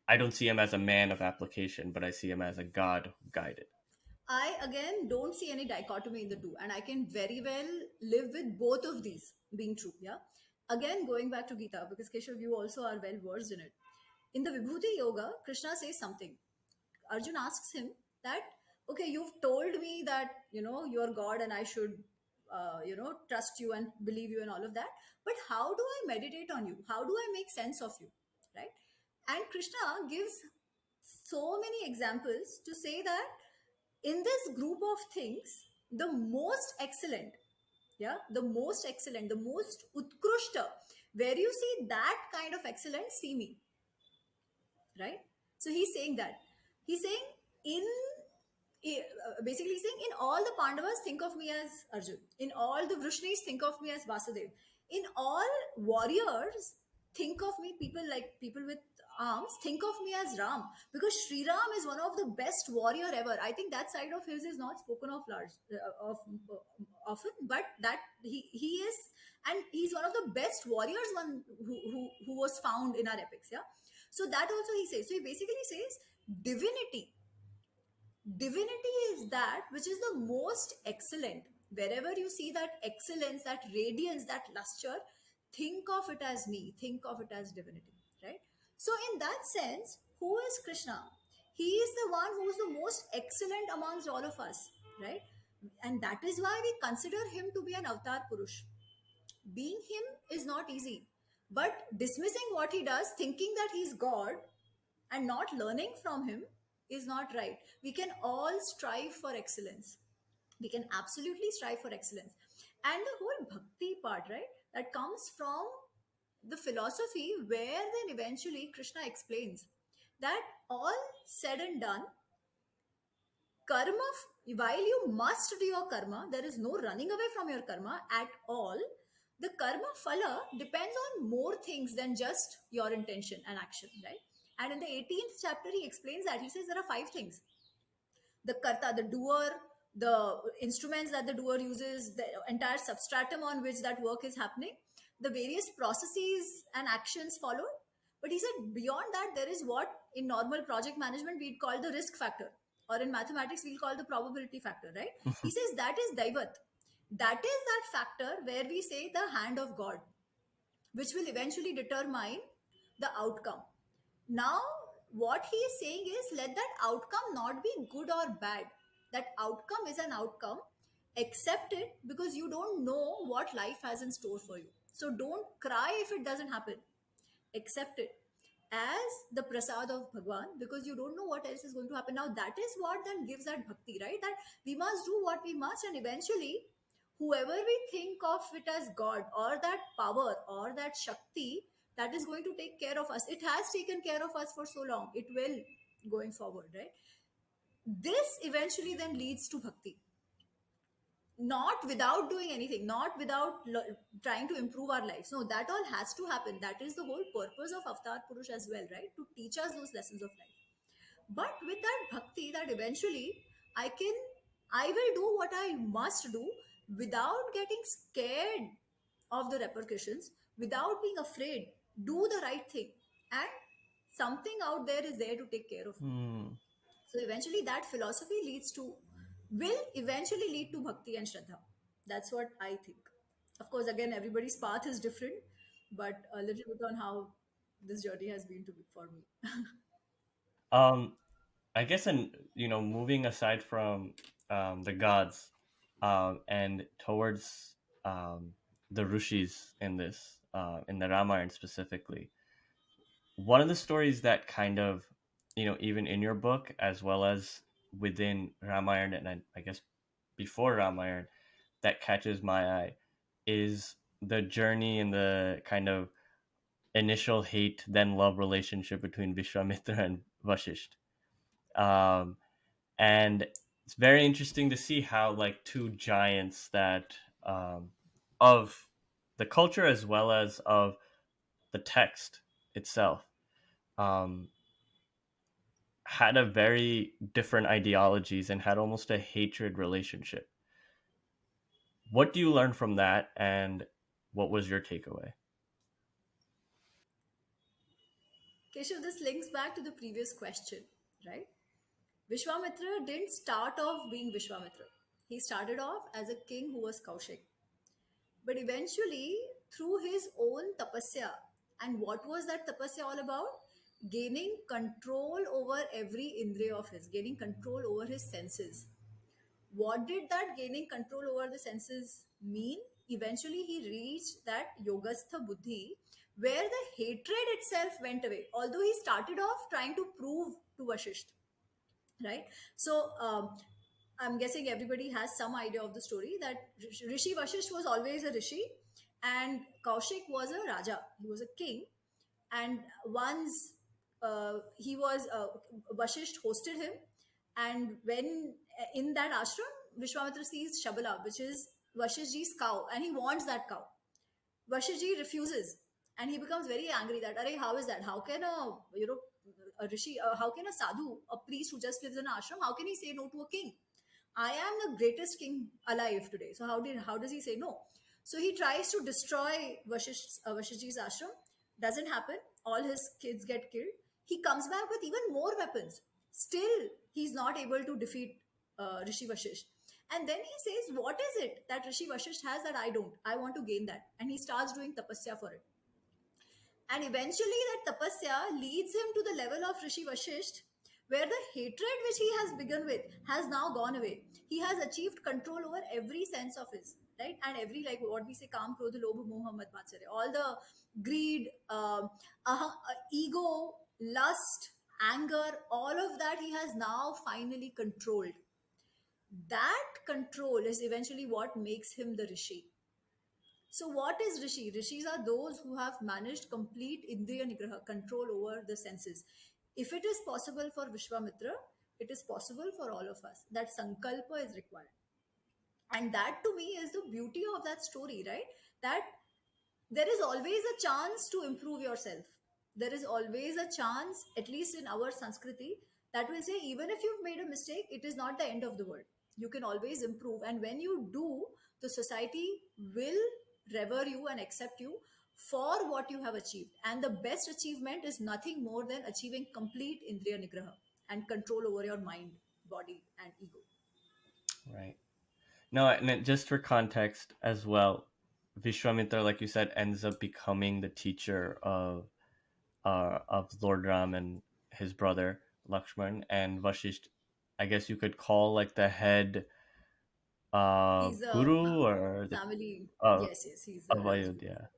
I don't see him as a man of application, but I see him as a God who guided. I again don't see any dichotomy in the two, and I can very well live with both of these being true. Yeah. Again, going back to Gita, because Keshav, you also are well versed in it. In the Vibhuti Yoga, Krishna says something. Arjun asks him that, okay, you've told me that, you're God and I should, trust you and believe you and all of that. But how do I meditate on you? How do I make sense of you? Right? And Krishna gives so many examples to say that in this group of things, the most excellent, yeah, the most utkrishta, where you see that kind of excellence, see me, right? So he's saying that. He's saying in basically saying in all the Pandavas, think of me as Arjun. In all the Vrishnis, think of me as Vasudev. In all warriors, think of me, people with arms, think of me as Ram. Because Sri Ram is one of the best warrior ever. I think that side of his is not spoken of often, but that he is, and he's one of the best warriors who was found in our epics. Yeah. So that also he says. So he basically says divinity. Divinity is that which is the most excellent. Wherever you see that excellence, that radiance, that luster, think of it as me, think of it as divinity, right? So in that sense, who is Krishna? He is the one who is the most excellent amongst all of us, right? And that is why we consider him to be an avatar purush. Being him is not easy, but dismissing what he does, thinking that he's God and not learning from him, is not right. We can all strive for excellence. We can absolutely strive for excellence. And the whole bhakti part, right, that comes from the philosophy where then eventually Krishna explains that all said and done, karma, while you must do your karma, there is no running away from your karma at all. The karma phala depends on more things than just your intention and action, right? And in the 18th chapter he explains that. He says there are five things: the karta, the doer, the instruments that the doer uses, the entire substratum on which that work is happening, the various processes and actions followed. But he said beyond that, there is what in normal project management we'd call the risk factor, or in mathematics we'll call the probability factor, right? He says that is daivat. That is that factor where we say the hand of God, which will eventually determine the outcome. Now, what he is saying is let that outcome not be good or bad. That outcome is an outcome. Accept it because you don't know what life has in store for you. So don't cry if it doesn't happen. Accept it as the prasad of Bhagwan because you don't know what else is going to happen. Now, that is what then gives that bhakti, right? That we must do what we must, and eventually, whoever we think of it as God or that power or that Shakti, that is going to take care of us. It has taken care of us for so long. It will going forward, right? This eventually then leads to bhakti, not without doing anything, not without trying to improve our lives. No, that all has to happen. That is the whole purpose of Avatar Purush as well, right? To teach us those lessons of life. But with that bhakti, that eventually I can, I will do what I must do without getting scared of the repercussions, without being afraid. Do the right thing, and something out there is there to take care of me. Hmm. So eventually, that philosophy will eventually lead to bhakti and shraddha. That's what I think. Of course, again, everybody's path is different, but a little bit on how this journey has been to for me. Um, I guess, and moving aside from the gods, and towards the rishis in this, in the Ramayana specifically, one of the stories that kind of, even in your book as well as within Ramayana, and I guess before Ramayana, that catches my eye is the journey and the kind of initial hate then love relationship between Vishwamitra and Vashisht. Um, and it's very interesting to see how like two giants that of the culture as well as of the text itself um, had a very different ideologies and had almost a hatred relationship. What do you learn from that, and what was your takeaway? Keshav, this links back to the previous question, right? Vishwamitra didn't start off being Vishwamitra. He started off as a king who was Kaushik. But eventually, through his own tapasya, and what was that tapasya all about? Gaining control over every indriya of his, gaining control over his senses. What did that gaining control over the senses mean? Eventually, he reached that yogastha buddhi where the hatred itself went away. Although he started off trying to prove to Vashisht, right? So I'm guessing everybody has some idea of the story that Rishi Vashisht was always a rishi, and Kaushik was a raja. He was a king, and once he was Vashisht hosted him, and when in that ashram, Vishwamitra sees Shabala, which is Vashishji's cow, and he wants that cow. Vashishji refuses, and he becomes very angry that, "Arey, how is that? How can a rishi, how can a sadhu, a priest who just lives in an ashram, how can he say no to a king? I am the greatest king alive today. So how does he say no?" So he tries to destroy Vashishji's ashram. Doesn't happen. All his kids get killed. He comes back with even more weapons. Still, he's not able to defeat Rishi Vashisht. And then he says, "What is it that Rishi Vashisht has that I don't? I want to gain that." And he starts doing tapasya for it. And eventually, that tapasya leads him to the level of Rishi Vashisht, where the hatred which he has begun with has now gone away. He has achieved control over every sense of his, right? And every, like what we say, Kam, Krodha, Lobha, Moha, Mad, Matsarya, all the greed, ego, lust, anger, all of that he has now finally controlled. That control is eventually what makes him the Rishi. So, what is Rishi? Rishis are those who have managed complete Indriya Nigraha, control over the senses. If it is possible for Vishwamitra, it is possible for all of us. That sankalpa is required. And that to me is the beauty of that story, right? That there is always a chance to improve yourself. There is always a chance, at least in our Sanskriti, that will say, even if you've made a mistake, it is not the end of the world. You can always improve. And when you do, the society will revere you and accept you for what you have achieved. And the best achievement is nothing more than achieving complete Indriya Nigraha and control over your mind, body, and ego. Right. No, and just for context as well, Vishwamitra, like you said, ends up becoming the teacher of Lord Ram and his brother Lakshman, and Vashisht, I guess you could call like the head He's a guru or the family. of Yes, yes, he's a of Rajguru. Ayodhya.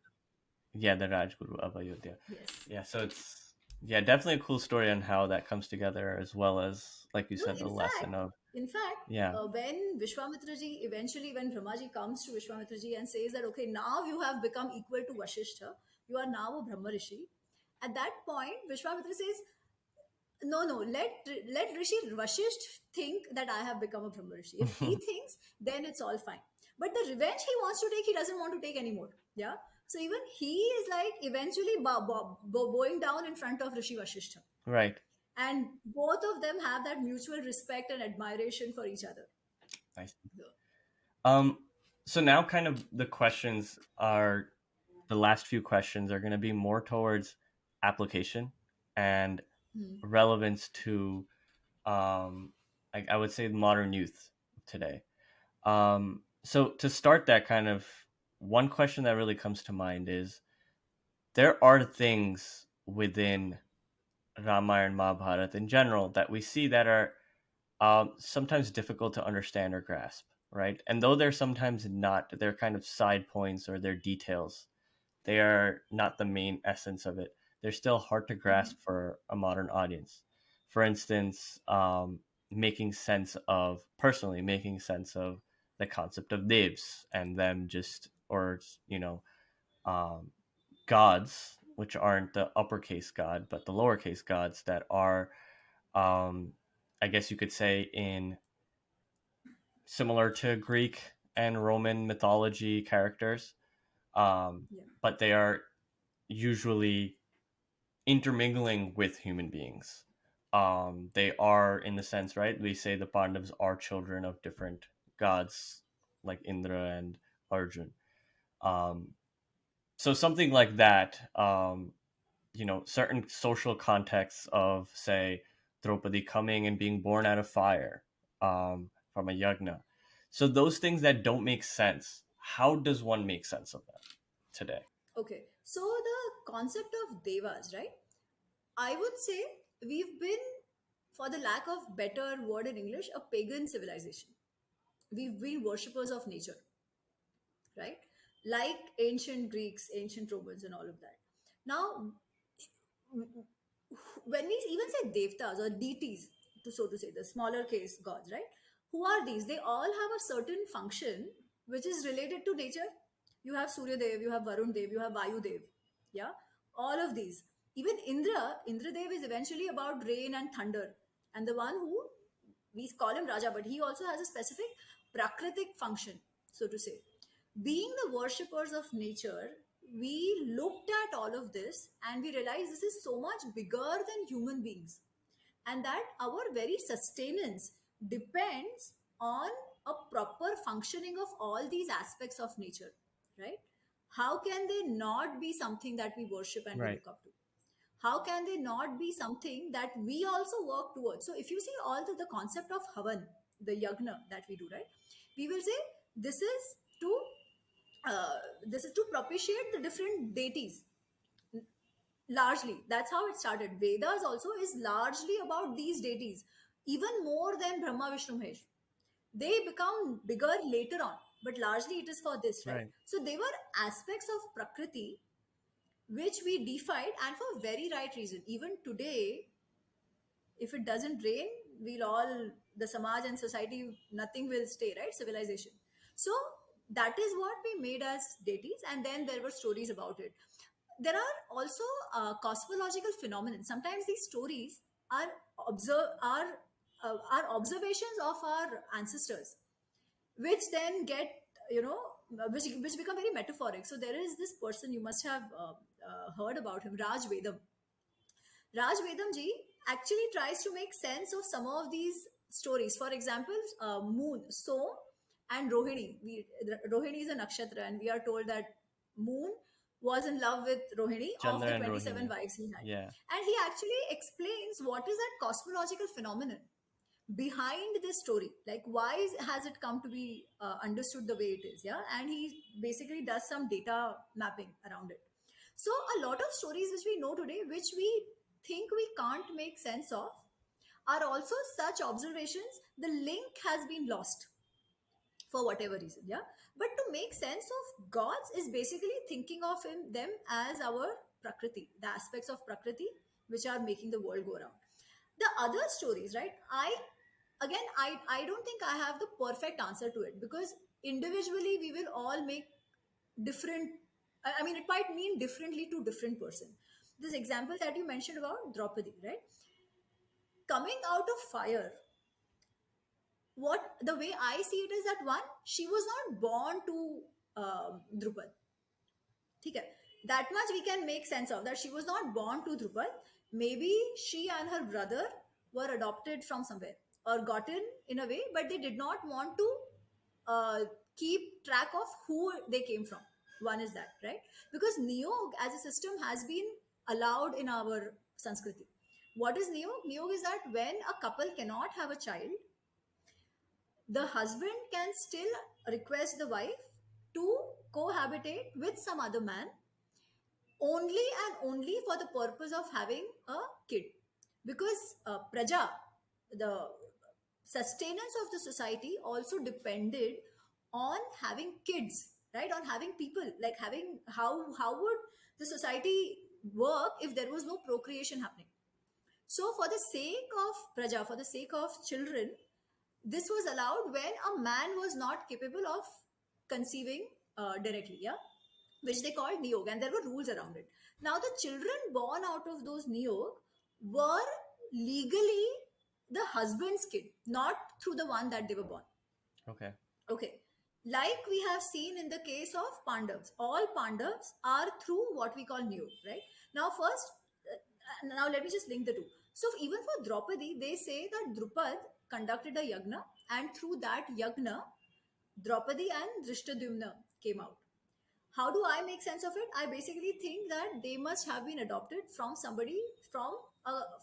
Yeah, the Rajguru of Ayodhya. Yes. Yeah, so it's yeah, definitely a cool story on how that comes together, as well as like you No, said, the lesson of in fact, yeah, when Vishwamitraji eventually, when Brahmaji comes to Vishwamitraji and says that, okay, now you have become equal to Vashishta, you are now a Brahma Rishi. At that point, Vishwamitra says, No, let Rishi Vashisht think that I have become a Brahma Rishi. If he thinks, then it's all fine. But the revenge he wants to take, he doesn't want to take anymore. Yeah. So even he is like eventually bowing down in front of Rishi Vashishtha, Right. and both of them have that mutual respect and admiration for each other. Nice. So, Um, so now kind of the last few questions are going to be more towards application and hmm, relevance to, I would say, modern youth today. So to start that kind of, one question that really comes to mind is, there are things within Ramayana and Mahabharata in general that we see that are sometimes difficult to understand or grasp, right? And though they're sometimes not, they're kind of side points or they're details. They are not the main essence of it. They're still hard to hmm, grasp for a modern audience. For instance, personally making sense of the concept of devs and them just, or, um, gods, which aren't the uppercase god, but the lowercase gods that are, um, I guess you could say, in similar to Greek and Roman mythology characters, um, yeah. but they are usually intermingling with human beings. They are, in the sense, right? We say the Pandavas are children of different gods, like Indra and Arjun. Um, so something like that. Certain social contexts of, say, Draupadi coming and being born out of fire, from a yagna. So those things that don't make sense, how does one make sense of them today? Okay. So the concept of devas, right? I would say we've been, for the lack of better word in English, a pagan civilization. We've been worshippers of nature, right? Like ancient Greeks, ancient Romans, and all of that. Now, when we even say devtas or deities, to so to say, the smaller case gods, right? Who are these? They all have a certain function which is related to nature. You have Surya Dev, you have Varun Dev, you have Vayu Dev. Yeah, all of these. Even Indra Dev is eventually about rain and thunder, and the one who we call him Raja, but he also has a specific prakritic function, so to say. Being the worshippers of nature, we looked at all of this and we realized this is so much bigger than human beings, and that our very sustenance depends on a proper functioning of all these aspects of nature, right? How can they not be something that we worship and we Right. look up to? How can they not be something that we also work towards? So if you see all the concept of havan, the yagna that we do, right, we will say this is to uh, this is to propitiate the different deities. Largely that's how it started. Vedas also is largely about these deities, even more than Brahma, Vishnu, Mahesh. They become bigger later on, but largely it is for this, right? Right. So they were aspects of prakriti which we defied, and for very right reason. Even today, if it doesn't rain, we'll all, the samaj and society, nothing will stay, right? Civilization. So that is what we made as deities, and then there were stories about it. There are also cosmological phenomena. Sometimes these stories are are observations of our ancestors, which then get, you know which become very metaphoric. So there is this person, you must have heard about him, Raj Vedam. Raj Vedamji actually tries to make sense of some of these stories. For example, Moon, Som, and Rohini. Rohini is a nakshatra, and we are told that Moon was in love with Rohini of Chandra the and 27 Rohini. wives he had. Yeah. And he actually explains what is that cosmological phenomenon behind this story, like why has it come to be understood the way it is. Yeah, and he basically does some data mapping around it. So a lot of stories which we know today, which we think we can't make sense of, are also such observations. The link has been lost for whatever reason. Yeah, but to make sense of gods is basically thinking of them as our prakriti, the aspects of prakriti which are making the world go around. The other stories, right? I don't think I have the perfect answer to it, because individually we will all make different, I mean, it might mean differently to different person. This example that you mentioned about Draupadi, right? coming out of fire, what the way I see it is that one, she was not born to Drupad. ठीक है? That much we can make sense of, that she was not born to Drupad. Maybe she and her brother were adopted from somewhere or gotten in a way, but they did not want to uh, keep track of who they came from. One is that, right? Because niyog as a system has been allowed in our Sanskriti. What is niyog? Niyog is that when a couple cannot have a child, the husband can still request the wife to cohabitate with some other man only and only for the purpose of having a kid. Because praja, the sustenance of the society, also depended on having kids, right? On having people, like having, how would the society work if there was no procreation happening? So for the sake of praja, for the sake of children, this was allowed when a man was not capable of conceiving directly, yeah, which they called niyog, and there were rules around it. Now, the children born out of those niyog were legally the husband's kid, not through the one that they were born. Okay. Okay. Like we have seen in the case of Pandavas, all Pandavas are through what we call niyog, right? Now, first, now let me just link the two. So, even for Draupadi, they say that Drupad conducted a yagna, and through that yagna, Draupadi and Drishtadyumna came out. How do I make sense of it? I basically think that they must have been adopted from somebody,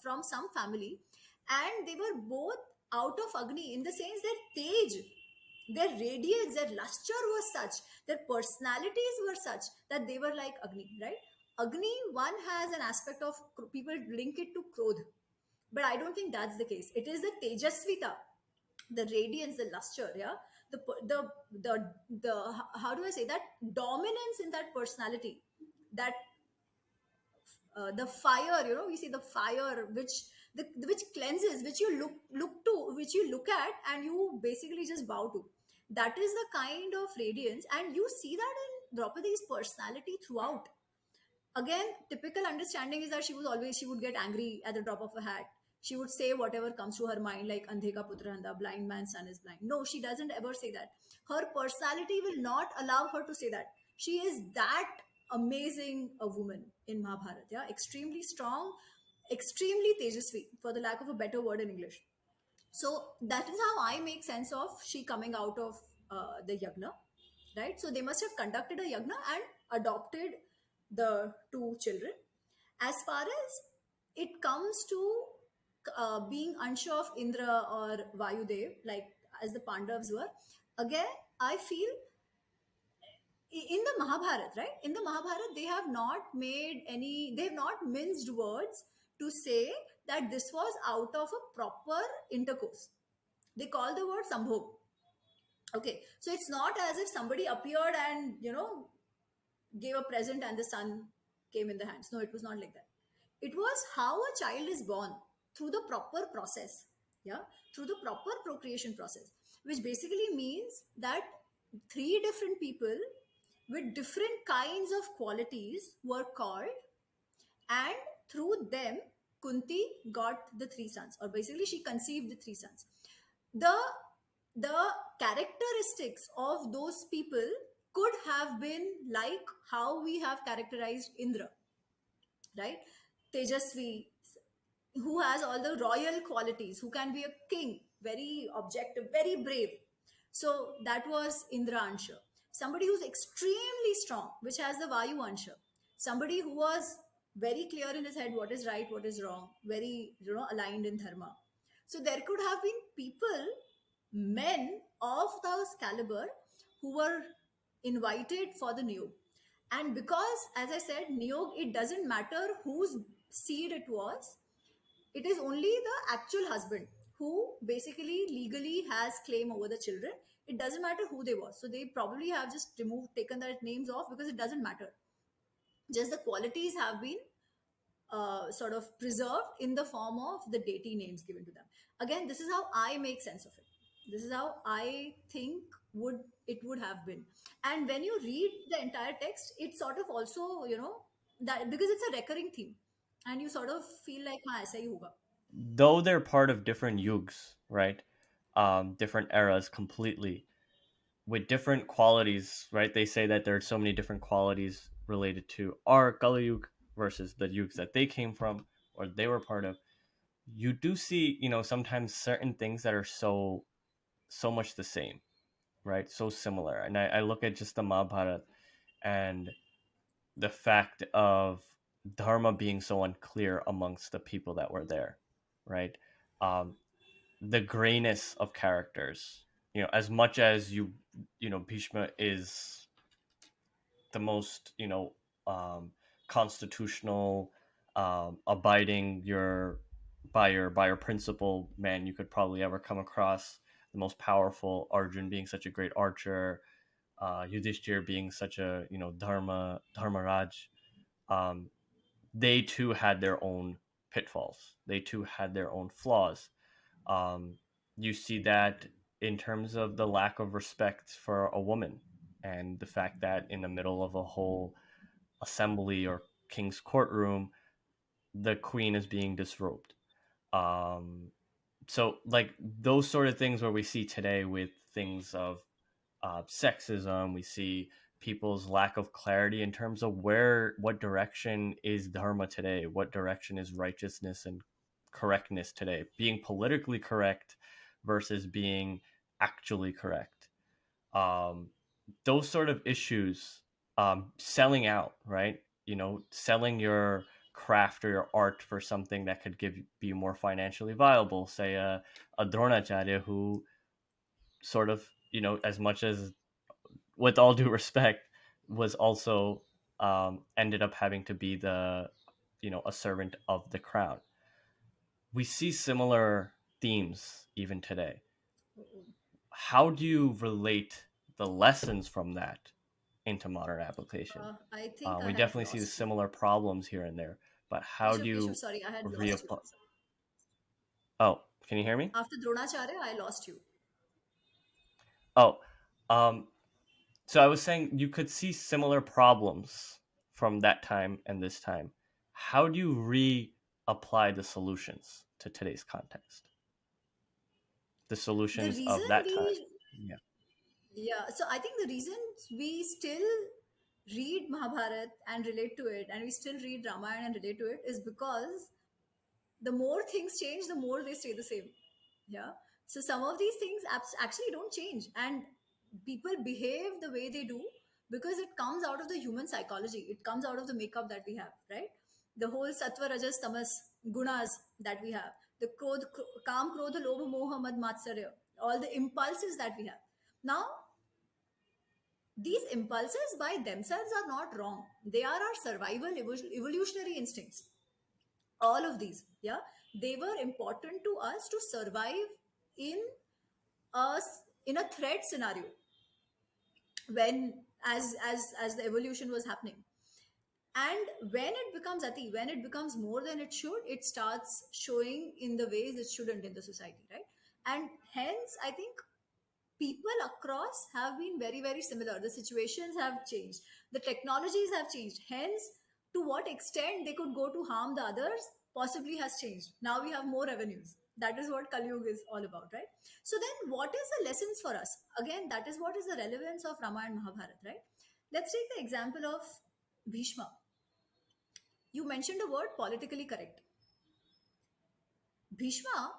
from some family, and they were both out of Agni, in the sense their tej, their radiance, their luster was such, their personalities were such that they were like Agni, right? Agni, one has an aspect of, people link it to Krodh, but I don't think that's the case. It is the Tejasvita, the radiance, the luster, yeah, the how do I say that, dominance in that personality, that the fire, we see the fire which, which cleanses, which you look to, which you look at and you basically just bow to. That is the kind of radiance, and you see that in Draupadi's personality throughout. Again, typical understanding is that she would get angry at the drop of a hat. She would say whatever comes to her mind, like andhe ka putra andha, blind man's son is blind. No, she doesn't ever say that. Her personality will not allow her to say that. She is that amazing a woman in Mahabharata, yeah, extremely strong, extremely tejasvi, for the lack of a better word in English. So that is how I make sense of she coming out of the yagna, right? So they must have conducted a yagna and adopted the two children. As far as it comes to being Ansha of Indra or Vayudev, like as the Pandavas were, again, I feel in the Mahabharata, right? In the Mahabharata, they have not minced words to say that this was out of a proper intercourse. They call the word Sambhog. Okay, so it's not as if somebody appeared and, gave a present and the son came in the hands. No, it was not like that. It was how a child is born through the proper process, yeah, through the proper procreation process, which basically means that three different people with different kinds of qualities were called, and through them Kunti got the three sons, or basically she conceived the three sons. The the characteristics of those people could have been like how we have characterized Indra, right? Tejasvi, who has all the royal qualities, who can be a king, very objective, very brave. So that was Indra Ansha. Somebody who's extremely strong, which has the Vayu Ansha. Somebody who was very clear in his head what is right, what is wrong, very, aligned in dharma. So there could have been people, men of those caliber, who were invited for the niyog. And because, as I said, niyog, it doesn't matter whose seed it was, it is only the actual husband who basically legally has claim over the children. It doesn't matter who they was. So they probably have just taken their names off, because it doesn't matter. Just the qualities have been sort of preserved in the form of the deity names given to them. Again, this is how I make sense of it. This is how I think would have been. And when you read the entire text, it sort of also, that because it's a recurring theme, and you sort of feel like, हाँ ऐसा ही होगा. though they're part of different yugs, right? Different eras completely with different qualities, right? They say that there are so many different qualities related to our Kali Yuga versus the yugs that they came from or they were part of. You do see, sometimes certain things that are so much the same, right? So similar. And I look at just the Mahabharata and the fact of dharma being so unclear amongst the people that were there, right? Um, the grayness of characters, as much as Bhishma is the most, constitutional, abiding by your principle man you could probably ever come across. The most powerful, Arjun being such a great archer, Yudhishthir being such a dharmaraj. Um, they too had their own pitfalls. They too had their own flaws. Um, you see that in terms of the lack of respect for a woman and the fact that in the middle of a whole assembly or king's courtroom, the queen is being disrobed. Um, so, like those sort of things where we see today with things of sexism, we see people's lack of clarity in terms of what direction is dharma today, what direction is righteousness and correctness today, being politically correct versus being actually correct. um, those sort of issues, selling out, right? Selling your craft or your art for something that could be more financially viable, say a Dronacharya who sort of, as much as, with all due respect, was also ended up having to be a servant of the crown. We see similar themes even today. How do you relate the lessons from that into modern application? I think I We had definitely see the lost you. similar problems here and there, but how do Keshav, you sorry, I had lost you. reapply? Oh, can you hear me? After Dronacharya, I lost you. Oh, um, so I was saying you could see similar problems from that time and this time. How do you reapply the solutions to today's context? The The solutions reason of that time. we, Yeah. yeah, so I think the reason we still read Mahabharat and relate to it, and we still read Ramayana and relate to it, is because the more things change, the more they stay the same. Yeah. So some of these things actually don't change, and people behave the way they do because it comes out of the human psychology. It comes out of the makeup that we have, right? The whole sattva, rajas, tamas gunas that we have, the kam, krodha, lobha, moha, mad, matsarya, all the impulses that we have. Now, these impulses by themselves are not wrong. They are our survival evolutionary instincts, all of these. Yeah, they were important to us to survive in a in a threat scenario, when as the evolution was happening. And when it becomes ati, when it becomes more than it should, it starts showing in the ways it shouldn't in the society, right? And hence I think people across have been very very similar. The situations have changed, the technologies have changed, hence to what extent they could go to harm the others possibly has changed. Now we have more avenues. That is what Kali Yuga is all about, right? So then what is the lessons for us? Again, that is what is the relevance of Ramayana and Mahabharata, right? Let's take the example of Bhishma. You mentioned the word politically correct. Bhishma,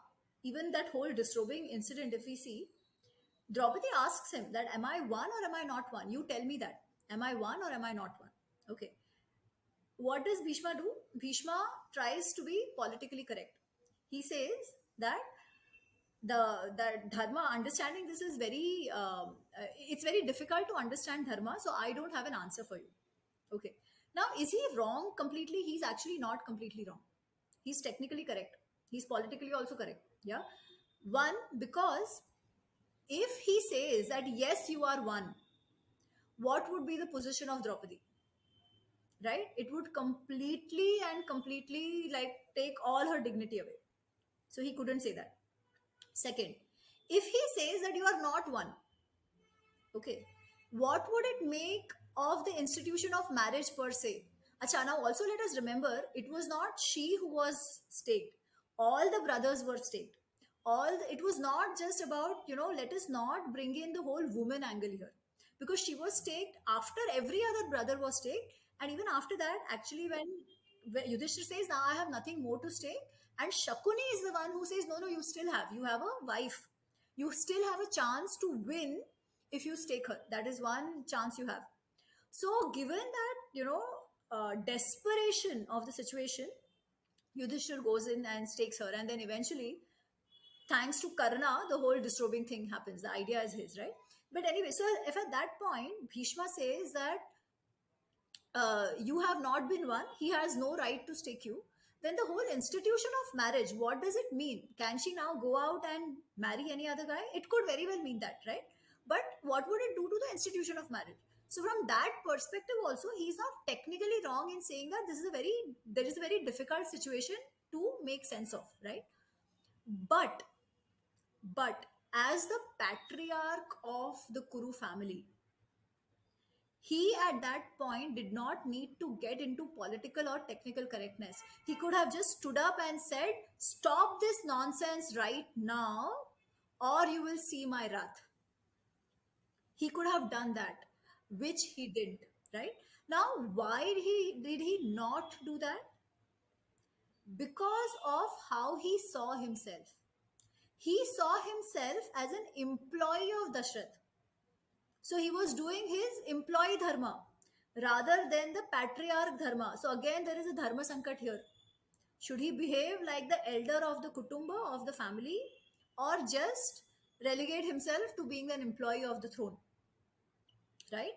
even that whole disrobing incident, if we see, Draupadi asks him that, am I one or am I not one? You tell me that. Am I one or am I not one? Okay. What does Bhishma do? Bhishma tries to be politically correct. He says that the dharma, understanding this is very it's very difficult to understand dharma, so I don't have an answer for you. Okay. Now, is he wrong completely? He's actually not completely wrong. He's technically correct. He's politically also correct. Yeah. One, because if he says that yes, you are one, what would be the position of Draupadi? Right? It would completely and completely like take all her dignity away. So he couldn't say that. Second, if he says that you are not one, okay, what would it make of the institution of marriage per se? Acha, now also let us remember, it was not she who was staked. All the brothers were staked. It was not just about, let us not bring in the whole woman angle here, because she was staked after every other brother was staked. And even after that, actually, when Yudhishthir says, now I have nothing more to stake, and Shakuni is the one who says, no, no, you have a wife, you still have a chance to win if you stake her. That is one chance you have. So given that, desperation of the situation, Yudhishthir goes in and stakes her, and then eventually, thanks to Karna, the whole disrobing thing happens. The idea is his, right? But anyway, so if at that point Bhishma says that you have not been one, he has no right to stake you, then the whole institution of marriage, what does it mean? Can she now go out and marry any other guy? It could very well mean that, right? But what would it do to the institution of marriage? So from that perspective also, he's not technically wrong in saying that there is a very difficult situation to make sense of, right? But but as the patriarch of the Kuru family, he at that point did not need to get into political or technical correctness. He could have just stood up and said, stop this nonsense right now, or you will see my wrath. He could have done that, which he didn't, right? Now, why did he not do that? Because of how he saw himself. He saw himself as an employee of Dashrath. So he was doing his employee dharma rather than the patriarch dharma. So again, there is a dharma sankat here. Should he behave like the elder of the kutumba, of the family, or just relegate himself to being an employee of the throne? Right?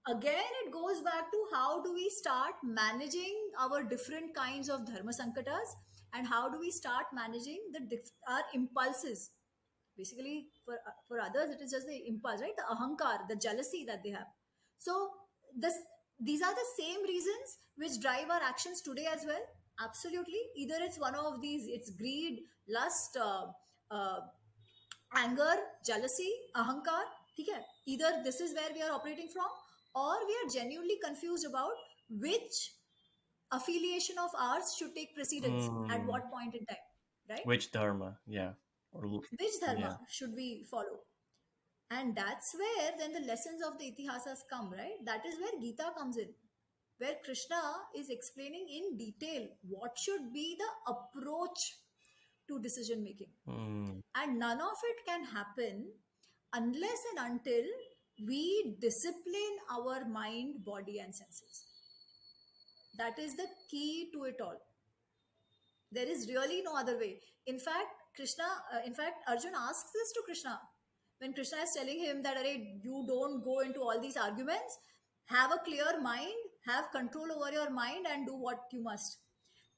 Again, it goes back to how do we start managing our different kinds of dharma sankatas, and how do we start managing our impulses. Basically, for others it is just the impulse, right? The ahankar, the jealousy that they have. So this these are the same reasons which drive our actions today as well. Absolutely, either it's one of these, it's greed, lust, uh, anger, jealousy, ahankar. Okay, either this is where we are operating from, or we are genuinely confused about which affiliation of ours should take precedence at Mm, what point in time, right? which dharma? Yeah. Or Which yeah. dharma should we follow? And that's where then the lessons of the itihasas come, right? That is where Gita comes in, where Krishna is explaining in detail what should be the approach to decision making. Mm, And none of it can happen unless and until we discipline our mind, body, and senses. That is the key to it all. There is really no other way. In fact, Arjun asks this to Krishna. When Krishna is telling him that, Array, you don't go into all these arguments, have a clear mind, have control over your mind, and do what you must.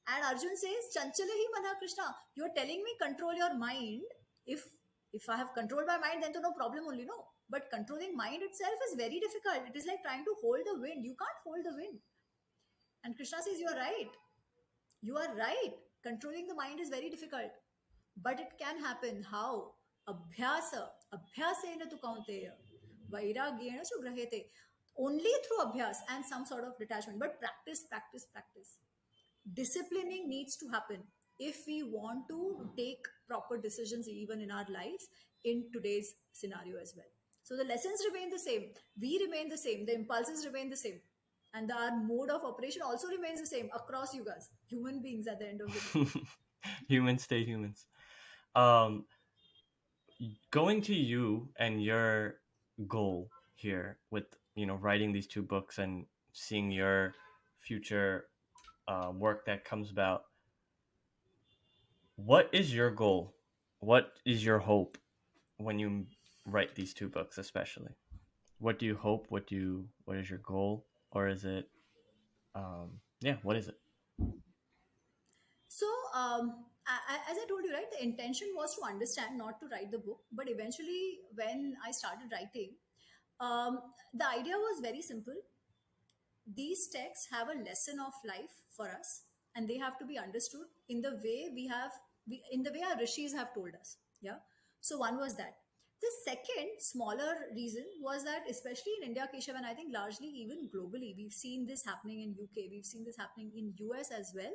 And Arjun says, Chanchalahi Mana Krishna, you're telling me control your mind. If if I have controlled my mind, then to no problem only, no. But controlling mind itself is very difficult. It is like trying to hold the wind. You can't hold the wind. And Krishna says, you're right. You are right. Controlling the mind is very difficult, but it can happen. How? Abhyasa. Abhyasena tu kaunteya. Vairagyena chu grahete. Only through abhyas and some sort of detachment. But practice, practice, practice. Disciplining needs to happen if we want to take proper decisions even in our lives in today's scenario as well. So the lessons remain the same, we remain the same, the impulses remain the same, and our mode of operation also remains the same across you guys, human beings at the end of the day. humans stay humans. Um, going to you and your goal here with writing these two books and seeing your future work that comes about. What is your goal? What is your hope when you write these two books, especially? What do you hope? What is your goal? Or is it yeah, what is it? So, as I told you, right, the intention was to understand, not to write the book. But eventually, when I started writing, the idea was very simple. These texts have a lesson of life for us, and they have to be understood in the way in the way our rishis have told us. Yeah. So one was that. The second smaller reason was that, especially in India, Keshav, and I think largely even globally, we've seen this happening in UK, we've seen this happening in US as well,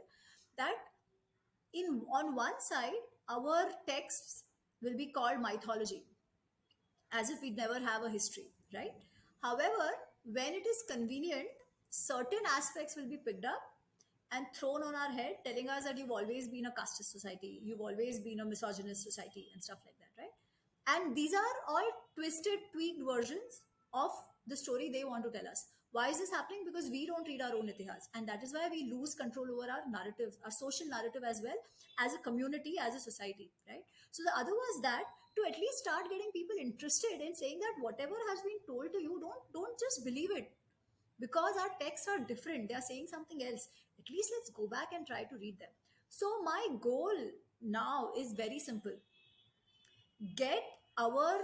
that In on one side, our texts will be called mythology, as if we never have a history, right? However, when it is convenient, certain aspects will be picked up and thrown on our head, telling us that you've always been a casteist society, you've always been a misogynist society, and stuff like that, right? And these are all twisted, tweaked versions of the story they want to tell us. Why is this happening? Because we don't read our own itihas, and that is why we lose control over our narrative, our social narrative as well, as a community, as a society, right? So the other was that to at least start getting people interested in saying that whatever has been told to you, don't just believe it, because our texts are different, they are saying something else. At least let's go back and try to read them. So my goal now is very simple: get our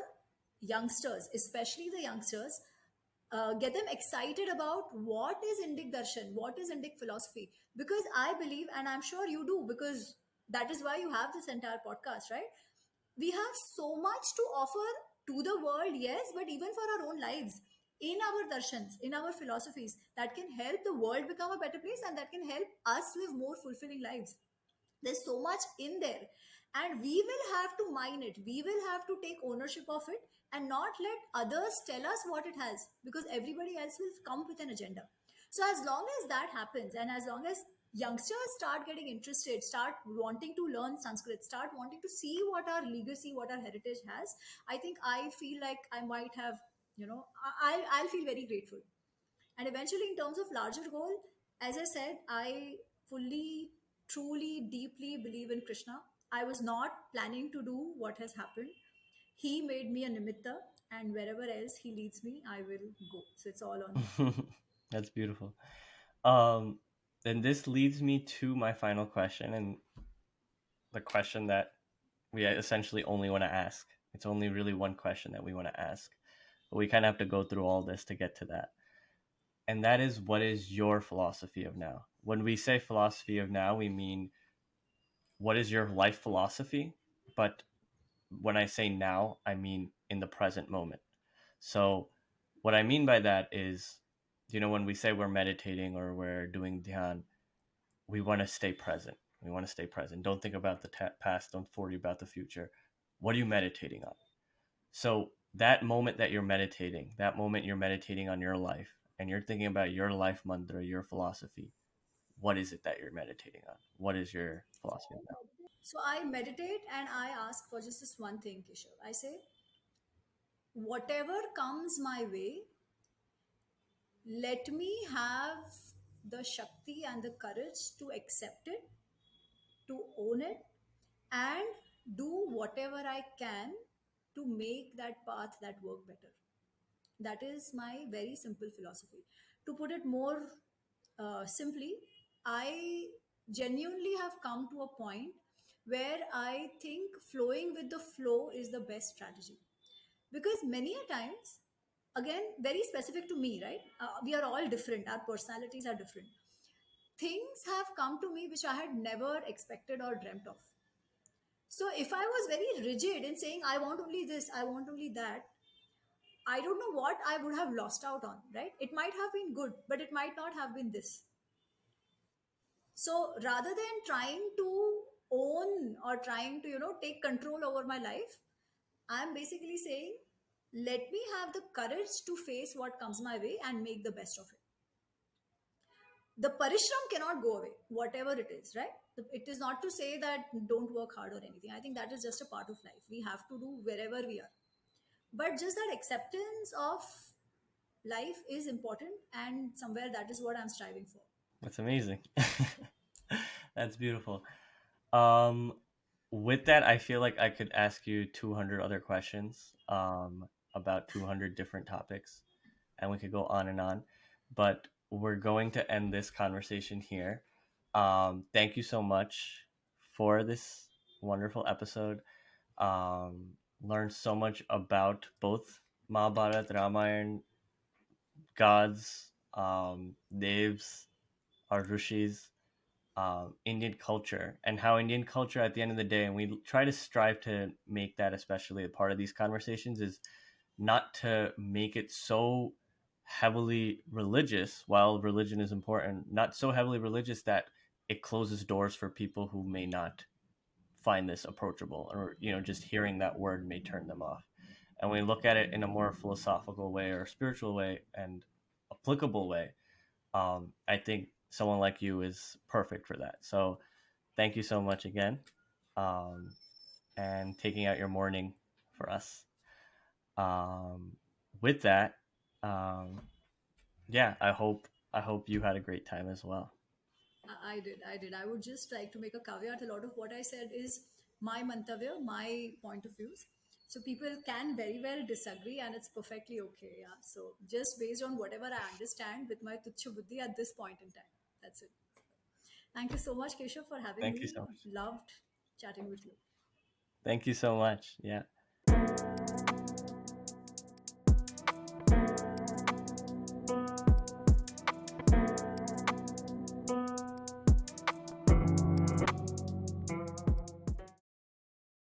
youngsters, especially the youngsters, get them excited about what is Indic darshan, what is Indic philosophy. Because I believe, and I'm sure you do, because that is why you have this entire podcast, right? We have so much to offer to the world, yes, but even for our own lives, in our darshans, in our philosophies, that can help the world become a better place, and that can help us live more fulfilling lives. There's so much in there, and we will have to mine it, we will have to take ownership of it, and not let others tell us what it has, because everybody else will come with an agenda. So as long as that happens, and as long as youngsters start getting interested, start wanting to learn Sanskrit, start wanting to see what our legacy, what our heritage has, I think, I feel like I might have, I'll feel very grateful. And eventually, in terms of larger goal, as I said, I fully, truly, deeply believe in Krishna. I was not planning to do what has happened. He made me a nimitta, and wherever else he leads me, I will go. So it's all on him. That's beautiful. Um, then this leads me to my final question, and the question that we essentially only want to ask. It's only really one question that we want to ask, but we kind of have to go through all this to get to that. And that is, what is your philosophy of now? When we say philosophy of now, we mean what is your life philosophy? But when I say now, I mean in the present moment. So, what I mean by that is, when we say we're meditating or we're doing dhyan, we want to stay present. We want to stay present. Don't think about the past. Don't worry about the future. What are you meditating on? So, that moment that you're meditating, that moment you're meditating on your life, and you're thinking about your life mantra, your philosophy, what is it that you're meditating on? What is your philosophy on So I meditate and I ask for just this one thing, Kishore. I say, whatever comes my way, let me have the Shakti and the courage to accept it, to own it, and do whatever I can to make that path, that work better. That is my very simple philosophy. To put it more simply, I genuinely have come to a point where I think flowing with the flow is the best strategy. Because many a times, again, very specific to me, right? We are all different, our personalities are different. Things have come to me which I had never expected or dreamt of. So if I was very rigid in saying, I want only this, I want only that, I don't know what I would have lost out on, right? It might have been good, but it might not have been this. So rather than trying to own or trying to, take control over my life, I'm basically saying, let me have the courage to face what comes my way and make the best of it. The parishram cannot go away, whatever it is, right? It is not to say that don't work hard or anything. I think that is just a part of life. We have to do wherever we are. But just that acceptance of life is important, and somewhere that is what I'm striving for. that's amazing. That's beautiful. Um, with that, I feel like I could ask you 200 other questions about 200 different topics, and we could go on and on. But we're going to end this conversation here. Thank you so much for this wonderful episode. Learned so much about both Mahabharata, Ramayana, gods, devs, our rishis, Indian culture, and how Indian culture, at the end of the day, and we try to strive to make that especially a part of these conversations, is not to make it so heavily religious. While religion is important, not so heavily religious that it closes doors for people who may not find this approachable, or just hearing that word may turn them off. And when we look at it in a more philosophical way or spiritual way and applicable way, I think someone like you is perfect for that. So thank you so much again, um, and taking out your morning for us. um, with that, um, yeah, I hope you had a great time as well. I did. I did. I would just like to make a caveat. A lot of what I said is my mantavya, my point of views. So people can very well disagree, and it's perfectly okay. Yeah. So just based on whatever I understand with my tuchha buddhi at this point in time. That's it. Thank you so much, Keshav, for having Thank you me. so much. Loved chatting with you. Thank you so much. Yeah.